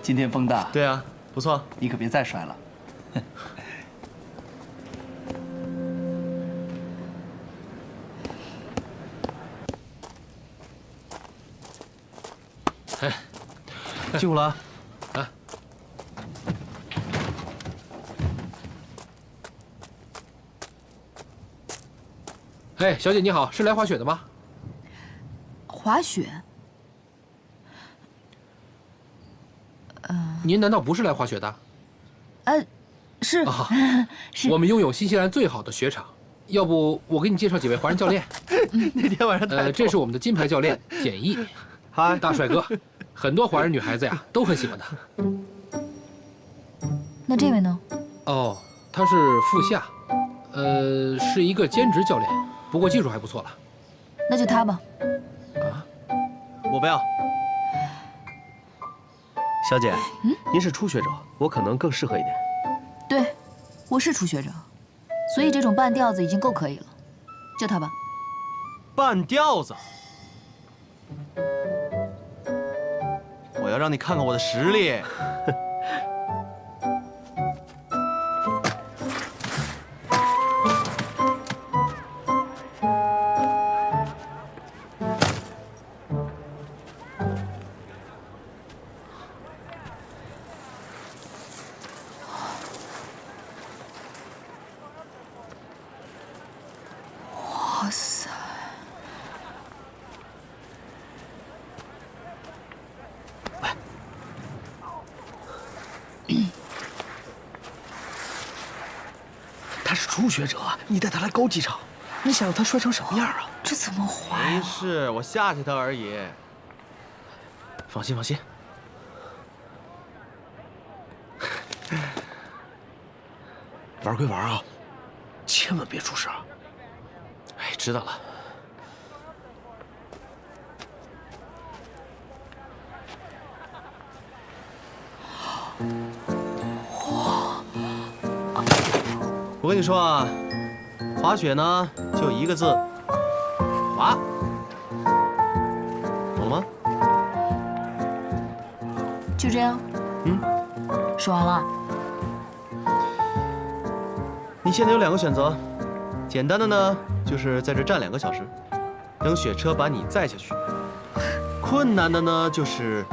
Speaker 16: 今天风大。
Speaker 2: 对啊，不错。
Speaker 16: 你可别再摔了。
Speaker 2: 哎，辛苦了啊！
Speaker 17: 哎，小姐你好，是来滑雪的吗？
Speaker 5: 滑雪？
Speaker 17: 您难道不是来滑雪的？
Speaker 5: 是
Speaker 17: 啊，
Speaker 5: 是。
Speaker 17: 我们拥有新西兰最好的雪场，要不我给你介绍几位华人教练？
Speaker 2: 那天晚上
Speaker 17: 这是我们的金牌教练简易，
Speaker 2: 嗨，
Speaker 17: 大帅哥，很多华人女孩子呀都很喜欢他。
Speaker 5: 那这位呢？
Speaker 17: 哦，他是副夏，是一个兼职教练，不过技术还不错了。
Speaker 5: 那就他吧。
Speaker 2: 啊，我不要。小姐，您是初学者，我可能更适合一点。
Speaker 5: 对，我是初学者，所以这种半吊子已经够可以了，就他吧。
Speaker 2: 半吊子，我要让你看看我的实力。
Speaker 5: 哇塞！
Speaker 2: 是初学者，你带他来高级场，你想让他摔成什么样啊？
Speaker 3: 这怎么滑呀？
Speaker 2: 没事，我吓吓他而已。放心，放心。玩归玩啊，千万别出事啊！哎，知道了。我跟你说啊，滑雪呢就一个字，滑，懂了吗？
Speaker 3: 就这样。说完了。
Speaker 2: 你现在有2个选择，简单的呢就是在这站2个小时，等雪车把你载下去；困难的呢就是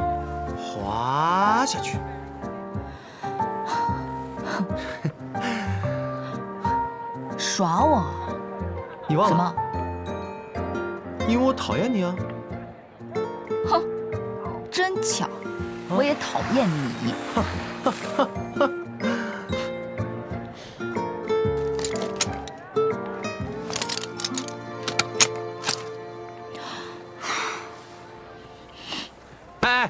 Speaker 2: 滑下去。
Speaker 3: 耍我？
Speaker 2: 你忘了？
Speaker 3: 怎么？
Speaker 2: 因为我讨厌你啊！
Speaker 3: 哼，真巧，我也讨厌你。
Speaker 2: 哎，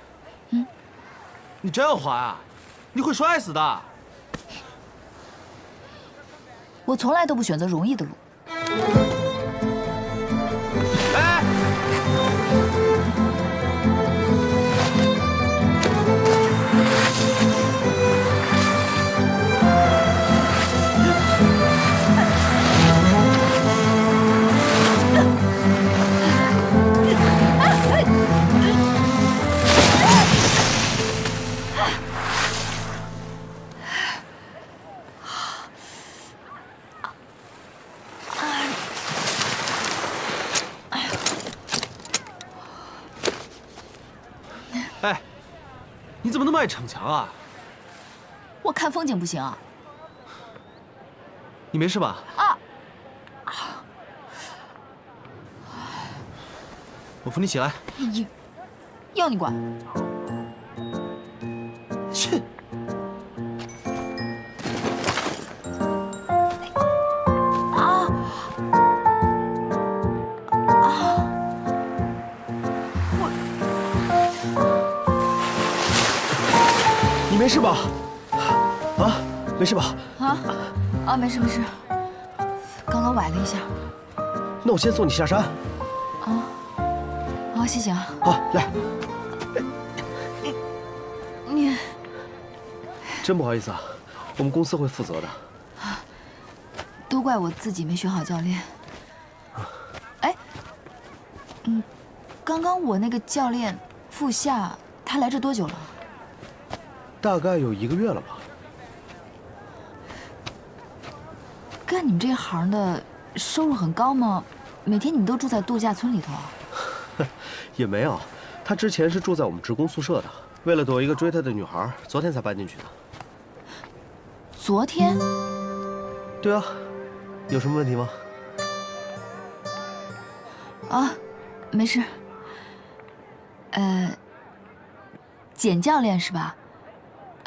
Speaker 2: 你真要滑呀？你会摔死的。
Speaker 3: 我从来都不选择容易的路。
Speaker 2: 哎！哎，你怎么那么爱逞强啊？
Speaker 3: 我看风景不行啊？
Speaker 2: 你没事吧？
Speaker 3: 啊！
Speaker 2: 我扶你起来。
Speaker 3: 要你管？
Speaker 2: 切！
Speaker 3: 啊！
Speaker 2: 你没事吧？啊，没事吧？
Speaker 3: 没事没事，刚刚崴了一下。
Speaker 2: 那我先送你下山。
Speaker 3: 谢谢啊。
Speaker 2: 好，来。
Speaker 3: 你
Speaker 2: 真不好意思啊，我们公司会负责的。
Speaker 3: 都怪我自己没选好教练。哎，刚刚我那个教练傅夏，他来这多久了？
Speaker 2: 大概有1个月了吧。
Speaker 3: 干你们这一行的收入很高吗？每天你们都住在度假村里头啊？
Speaker 2: 也没有，他之前是住在我们职工宿舍的，为了躲一个追他的女孩，昨天才搬进去的。
Speaker 3: 昨天？
Speaker 2: 对啊，有什么问题吗？
Speaker 3: 没事。简教练是吧？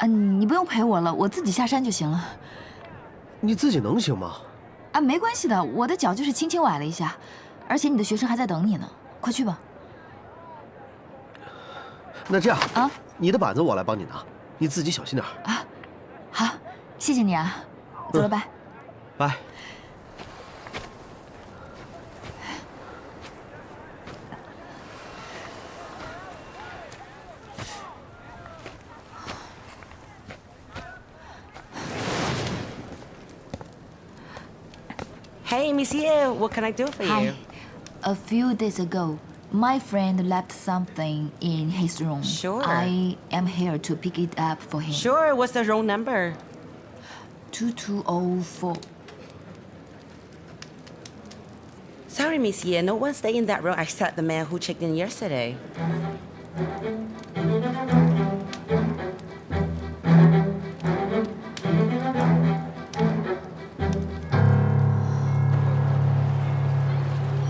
Speaker 3: 你不用陪我了，我自己下山就行了。
Speaker 2: 你自己能行吗？
Speaker 3: 没关系的，我的脚就是轻轻崴了一下，而且你的学生还在等你呢，快去吧。
Speaker 2: 那这样你的板子我来帮你拿，你自己小心点
Speaker 3: 啊。好，谢谢你啊，走了，拜。
Speaker 2: 拜。
Speaker 13: Hey, Monsieur, what can I do for you?
Speaker 3: Hi. A few days ago, my friend left something in his room.
Speaker 13: Sure.
Speaker 3: I am here to pick it up for him.
Speaker 13: Sure, what's the room number?
Speaker 3: 2204.
Speaker 13: Sorry, Monsieur, no one stayed in that room except the man who checked in yesterday.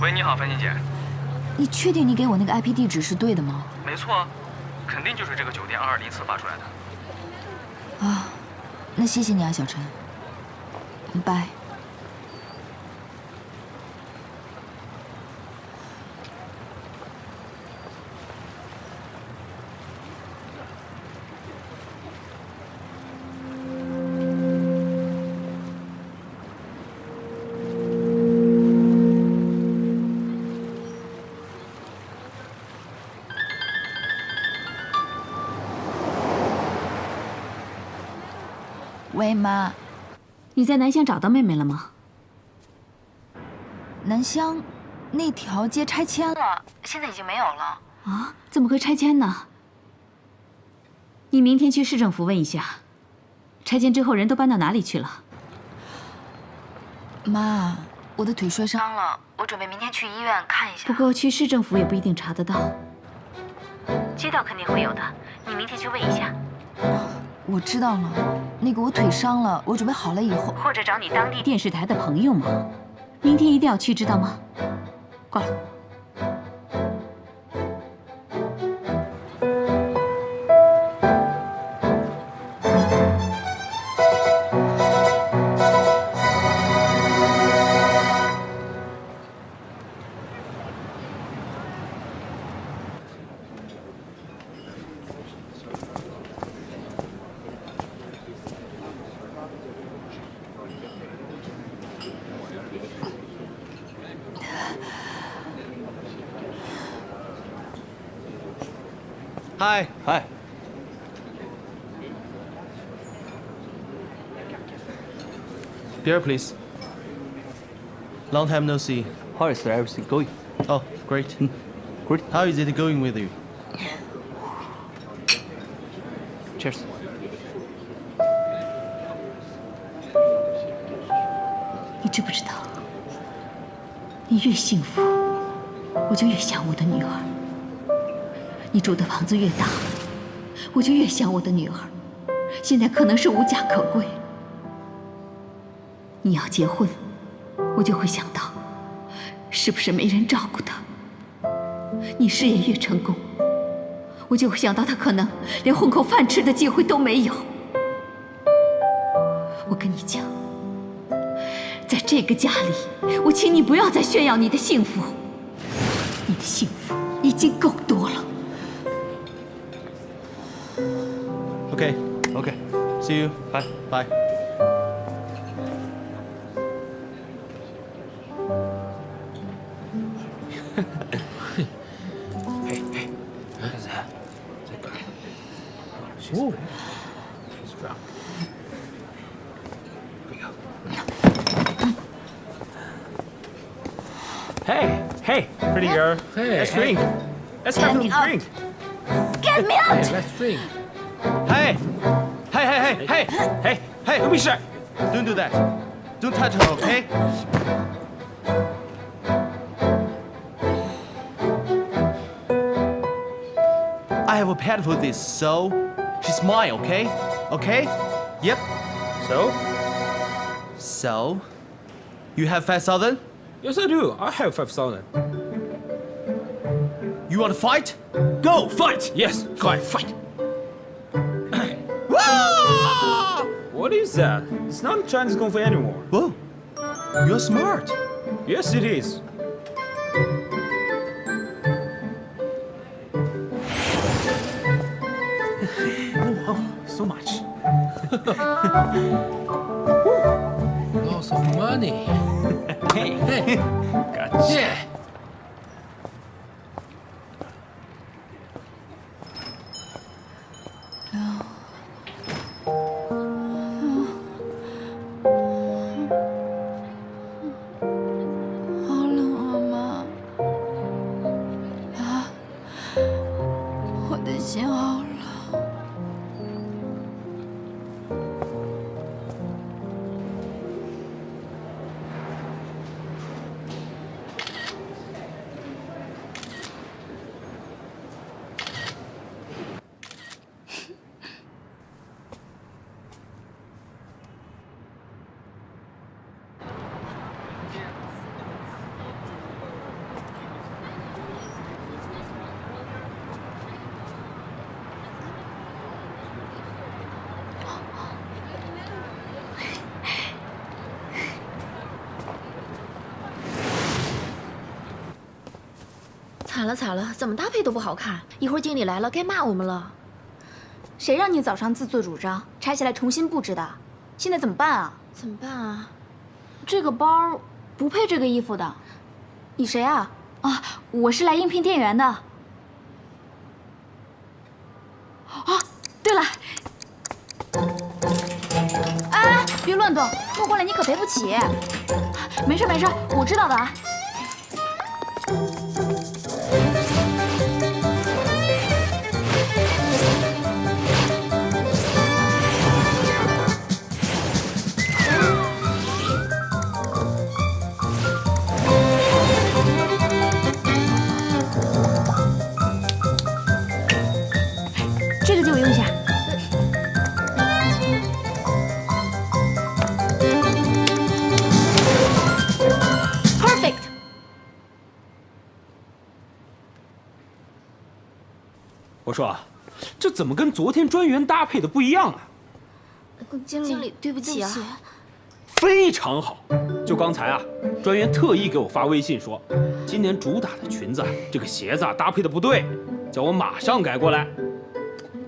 Speaker 12: 喂，你好，范欣姐。
Speaker 3: 你确定你给我那个 IP 地址是对的吗？
Speaker 12: 没错，肯定就是这个酒店2204发出来的。
Speaker 3: 那谢谢你啊，小陈。拜。喂，妈。
Speaker 11: 你在南乡找到妹妹了吗？
Speaker 3: 南乡那条街拆迁了，现在已经没有了。
Speaker 11: 啊？怎么会拆迁呢？你明天去市政府问一下，拆迁之后人都搬到哪里去了？
Speaker 3: 妈，我的腿摔伤了，我准备明天去医院看一下。
Speaker 11: 不过去市政府也不一定查得到，街道肯定会有的，你明天去问一下。
Speaker 3: 我知道了，那个我腿伤了，我准备好了以后，
Speaker 11: 或者找你当地电视台的朋友嘛。明天一定要去，知道吗？过来。
Speaker 2: Hi.
Speaker 10: Hi.
Speaker 2: Beer, please. Long time no see.
Speaker 16: How is everything going?
Speaker 2: Oh, great.
Speaker 16: Great.
Speaker 2: How is it going with you?
Speaker 16: Cheers.
Speaker 11: 你知不知道，你越幸福，我就越想我的女儿。你住的房子越大，我就越想我的女儿。现在可能是无家可归。你要结婚，我就会想到，是不是没人照顾她？你事业越成功，我就会想到她可能连混口饭吃的机会都没有。我跟你讲，在这个家里，我请你不要再炫耀你的幸福，你的幸福已经够多了。
Speaker 2: Okay.
Speaker 10: Okay.
Speaker 2: See you.
Speaker 10: Bye.
Speaker 2: Bye.
Speaker 17: Hey, hey, look at that. That girl. She's pretty. She's drunk. Here we go.
Speaker 10: Hey, hey, pretty girl.
Speaker 17: Hey,
Speaker 10: Let's drink. Let's have a little drink.
Speaker 3: Get me out!
Speaker 17: Hey, let's drink.
Speaker 2: Hey! Hey, hey, hey, hey!
Speaker 10: Hey,
Speaker 2: Hey!
Speaker 10: don't be shy.
Speaker 2: Don't do that. Don't touch her, okay? I have a pet for this, so she's mine, okay? Okay? Yep.
Speaker 10: So?
Speaker 2: So, you have 5,000?
Speaker 10: Yes, I do. I have 5,000.
Speaker 2: You want to fight? Go, fight!
Speaker 10: Yes, fight, fight.
Speaker 2: Ah!
Speaker 10: What is that? It's not Chinese Kung Fu anymore.
Speaker 2: Whoa, you're smart.
Speaker 10: Yes, it is. Oh, so much.
Speaker 17: Lots of money.
Speaker 10: Hey,
Speaker 17: Hey,
Speaker 10: gotcha.
Speaker 17: yeah.
Speaker 3: 好冷啊，妈！啊，我的心好冷。
Speaker 1: 惨了惨了，怎么搭配都不好看，一会儿经理来了该骂我们了。
Speaker 4: 谁让你早上自作主张拆下来重新布置的？现在怎么办啊？
Speaker 1: 怎么办啊？
Speaker 4: 这个包不配这个衣服的。你谁啊？啊，我是来应聘店员的。啊，对了，哎，豆，弄坏了你可赔不起。没事没事，我知道的啊。这个借我用一下。Perfect。
Speaker 10: 我说啊，这怎么跟昨天专员搭配的不一样啊？
Speaker 4: 经理，对不起啊。
Speaker 10: 非常好，就刚才啊，专员特意给我发微信说，今年主打的裙子这个鞋子搭配的不对，叫我马上改过来。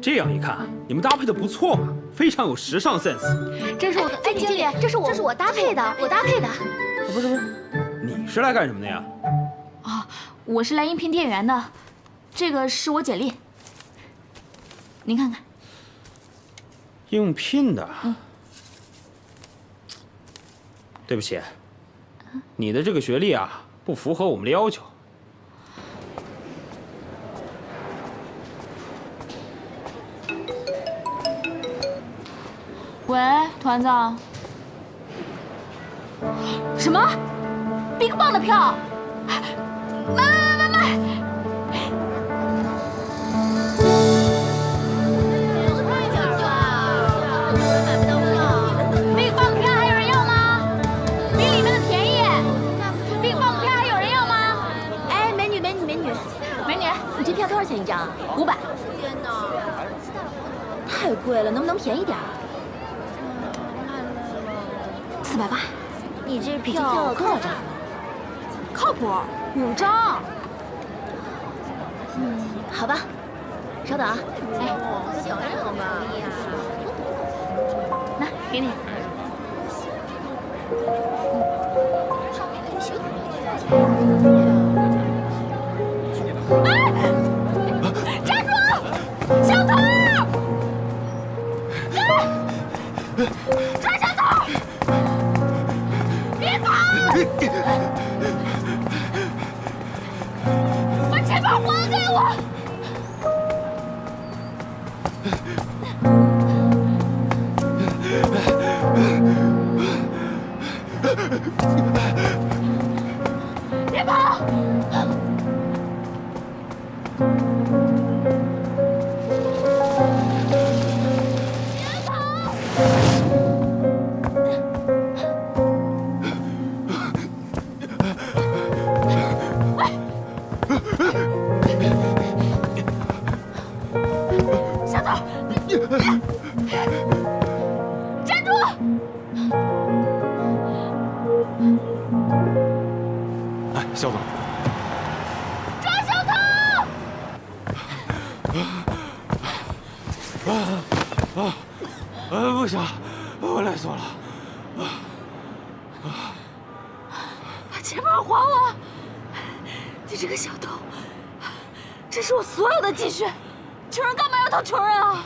Speaker 10: 这样一看啊，你们搭配的不错嘛，非常有时尚 sense。
Speaker 1: 这是我的，哎，经理，这是我搭配的，我搭配的。
Speaker 10: 不是，你是来干什么的呀？
Speaker 4: 啊，我是来应聘店员的，这个是我简历，您看看。
Speaker 10: 应聘的。对不起，你的这个学历啊，不符合我们的要求。
Speaker 4: 喂，团子。什么？BigBang 的票？买！BigBang 的票还有人要吗？比里面的便宜。BigBang 的票还有人要吗？
Speaker 1: 哎，美女，你这票多少钱一张啊
Speaker 4: ？500。
Speaker 1: 天哪，太贵了，能不能便宜点
Speaker 4: ？480。
Speaker 1: 你这票多少张？
Speaker 4: 靠谱，5张。
Speaker 1: 好吧，稍等啊。哎，
Speaker 4: 那给你。站住！小偷！抓小偷！别跑！把钱包还给我！别跑！小偷！站住！
Speaker 8: 哎，肖总，
Speaker 4: 抓小偷！
Speaker 8: 不行，我累死我了。
Speaker 4: 把钱包还我！你这个小偷，这是我所有的积蓄，穷人干嘛要当穷人啊？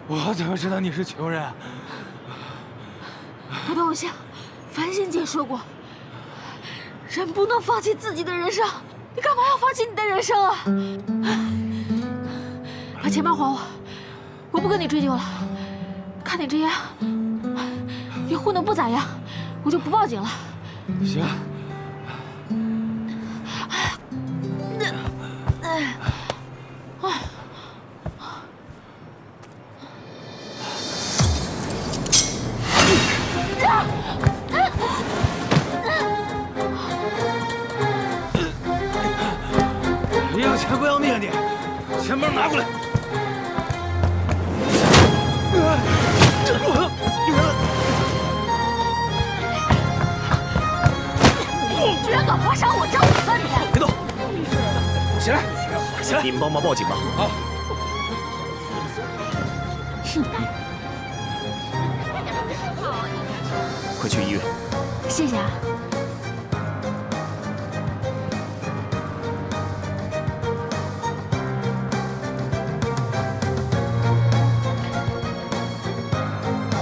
Speaker 8: 我怎么知道你是穷人？
Speaker 4: 我的偶像樊欣姐说过，人不能放弃自己的人生，你干嘛要放弃你的人生啊？把钱包还我，我不跟你追究了。看你这样，也混得不咋样，我就不报警了。
Speaker 8: 行。要钱不要命啊你！钱包拿过来！
Speaker 4: 你居然敢划伤我，找死吧你！
Speaker 8: 别动，起来，起来！你们帮忙报警吧。好。快去医院。
Speaker 4: 谢谢啊。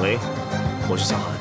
Speaker 8: 喂，我
Speaker 2: 我是小韩。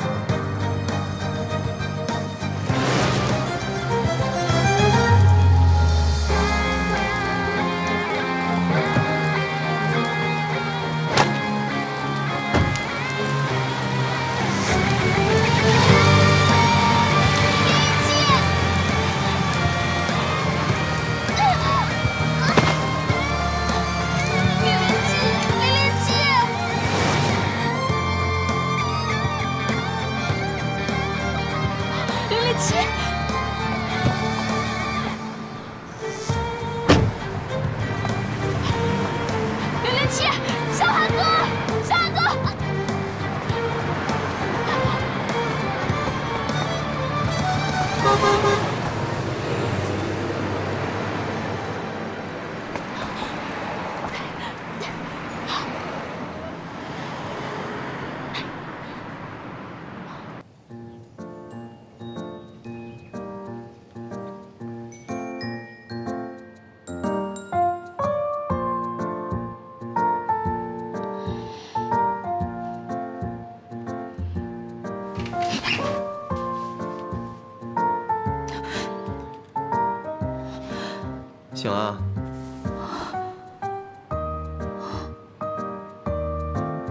Speaker 2: 醒了？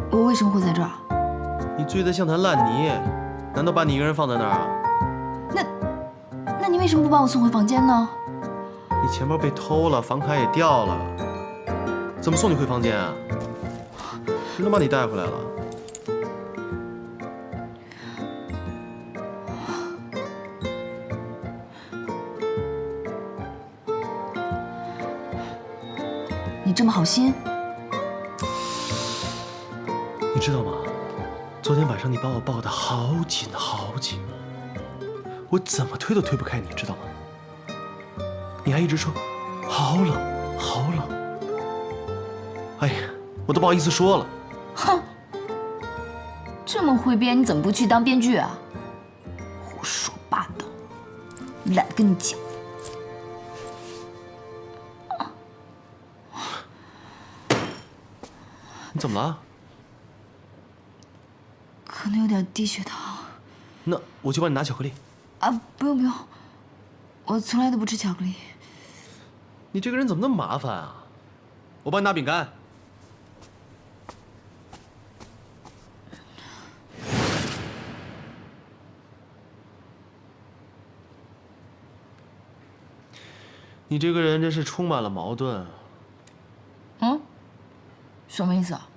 Speaker 5: 我为什么会在这儿？
Speaker 2: 你醉得像滩烂泥，难道把你一个人放在那儿啊？
Speaker 5: 那你为什么不把我送回房间呢？
Speaker 2: 你钱包被偷了，房卡也掉了，怎么送你回房间啊？谁能把你带回来了？
Speaker 5: 你这么好心，
Speaker 2: 你知道吗？昨天晚上你把我抱得好紧好紧，我怎么推都推不开，你知道吗？你还一直说好冷好冷，哎呀，我都不好意思说了。
Speaker 5: 哼，这么会编，你怎么不去当编剧啊？胡说八道，懒得跟你讲。
Speaker 2: 你怎么了？
Speaker 5: 可能有点低血糖。
Speaker 2: 那我去帮你拿巧克力。
Speaker 5: 啊，不用不用，我从来都不吃巧克力。
Speaker 2: 你这个人怎么那么麻烦啊？我帮你拿饼干。你这个人真是充满了矛盾。
Speaker 5: 嗯？什么意思啊？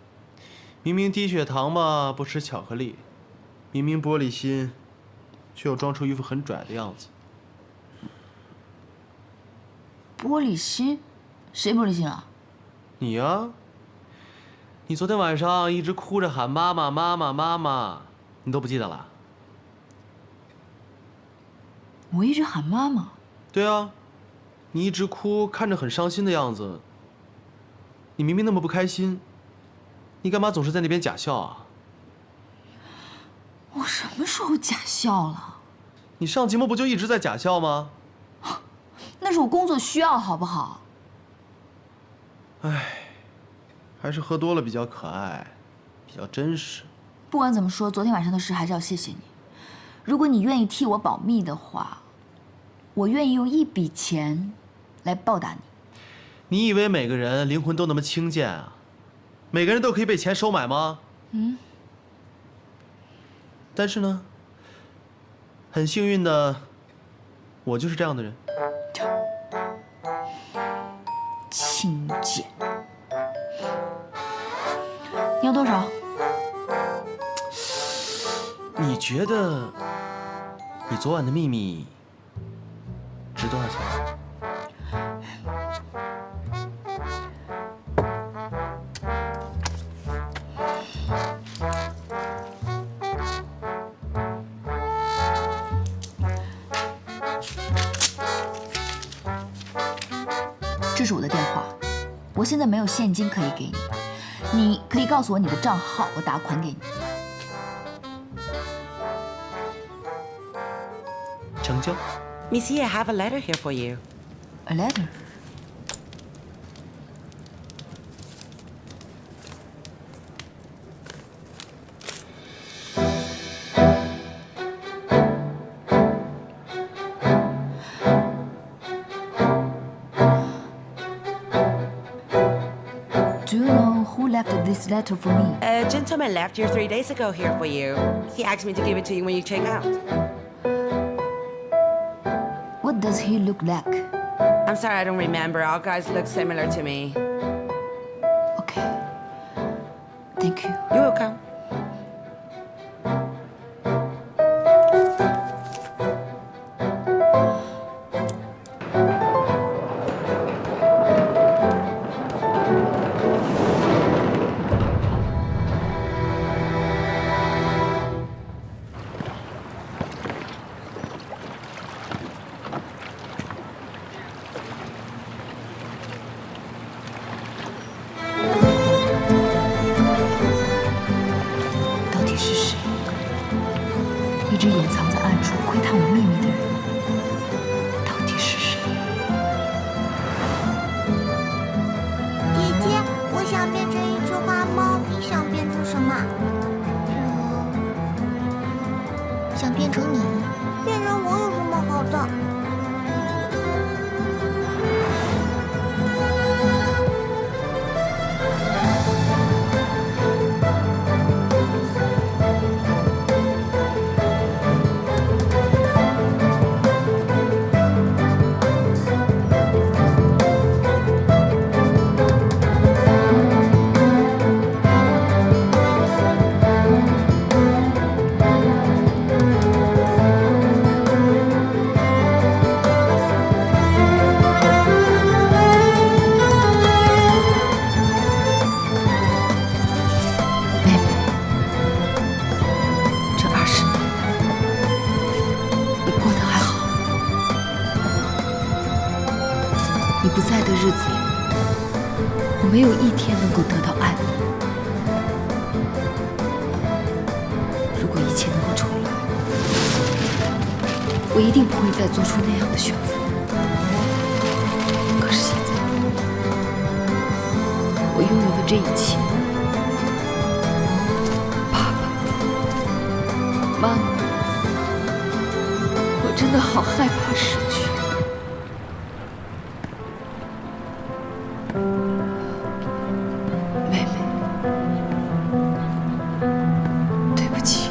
Speaker 2: 明明低血糖嘛，不吃巧克力；明明玻璃心，却又装出一副很拽的样子。
Speaker 5: 玻璃心？谁玻璃心啊？
Speaker 2: 你呀，你昨天晚上一直哭着喊妈妈妈妈妈妈，你都不记得了？
Speaker 5: 我一直喊妈妈。
Speaker 2: 对啊，你一直哭，看着很伤心的样子。你明明那么不开心，你干嘛总是在那边假笑啊？
Speaker 5: 我什么时候假笑了？
Speaker 2: 你上节目不就一直在假笑吗？
Speaker 5: 那是我工作需要，好不好？
Speaker 2: 唉，还是喝多了比较可爱，比较真实。
Speaker 5: 不管怎么说，昨天晚上的事还是要谢谢你。如果你愿意替我保密的话，我愿意用一笔钱来报答你。
Speaker 2: 你以为每个人灵魂都那么轻贱啊？每个人都可以被钱收买吗？
Speaker 5: 嗯。
Speaker 2: 但是呢，很幸运的，我就是这样的人。
Speaker 5: 轻贱。你要多少？
Speaker 2: 你觉得你昨晚的秘密值多少钱？
Speaker 5: 这是我的电话，我现在没有现金可以给你，你可以告诉我你的账号，我打款给你。
Speaker 2: 成交。
Speaker 13: Miss Ye, I have a letter here for you.
Speaker 5: A letter?
Speaker 3: this letter for me?
Speaker 13: A gentleman left here 3 days ago here for you. He asked me to give it to you when you check out.
Speaker 3: What does he look like?
Speaker 13: I'm sorry, I don't remember. All guys look similar to me.
Speaker 3: Okay. Thank you.
Speaker 13: You're welcome.
Speaker 3: 到底是谁？一直掩藏在暗处窥探我秘密的人，到底是谁？
Speaker 18: 姐姐，我想变成一只花猫，你想变成什么？想变成你。变成我有什么好的？
Speaker 3: 你不在的日子里，我没有一天能够得到安宁。如果一切能够重来，我一定不会再做出那样的选择。可是现在，我拥有的这一切，爸爸妈妈，我真的好害怕失去。妹妹，对不起。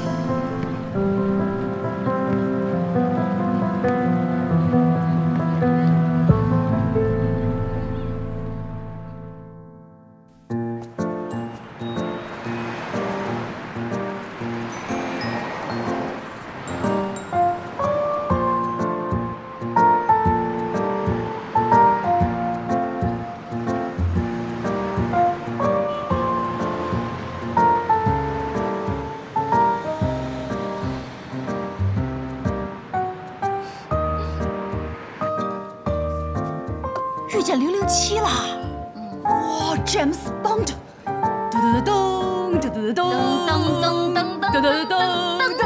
Speaker 5: 遇见007啦！哇，James Bond！ 噔噔噔噔噔噔噔噔噔！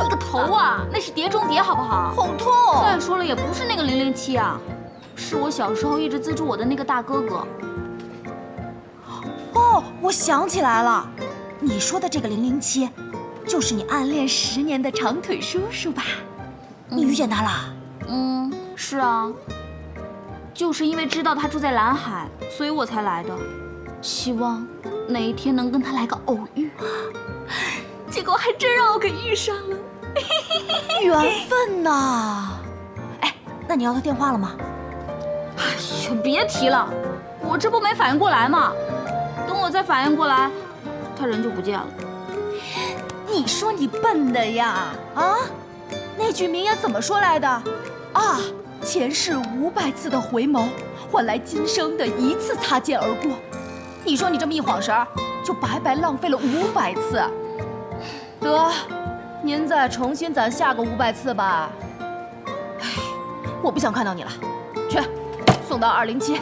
Speaker 4: 你个头啊！那是《碟中谍》，好不好？
Speaker 5: 好痛！
Speaker 4: 再说了，也不是那个007啊，是我小时候一直资助我的那个大哥哥。
Speaker 5: 哦，我想起来了，你说的这个007，就是你暗恋10年的长腿叔叔吧？你遇见他了？
Speaker 4: 嗯，是啊。就是因为知道他住在蓝海，所以我才来的，希望哪一天能跟他来个偶遇。结果还真让我给遇上了，
Speaker 5: 缘分呐！哎，那你要他电话了吗？
Speaker 4: 哎呦，别提了，我这不没反应过来吗？等我再反应过来，他人就不见了。
Speaker 5: 你说你笨的呀？啊，那句名言怎么说来的？啊！前世500次的回眸，换来今生的1次擦肩而过。你说你这么一晃神儿，就白白浪费了500次。得，您再重新攒下个500次吧。哎，我不想看到你了，去，送到207。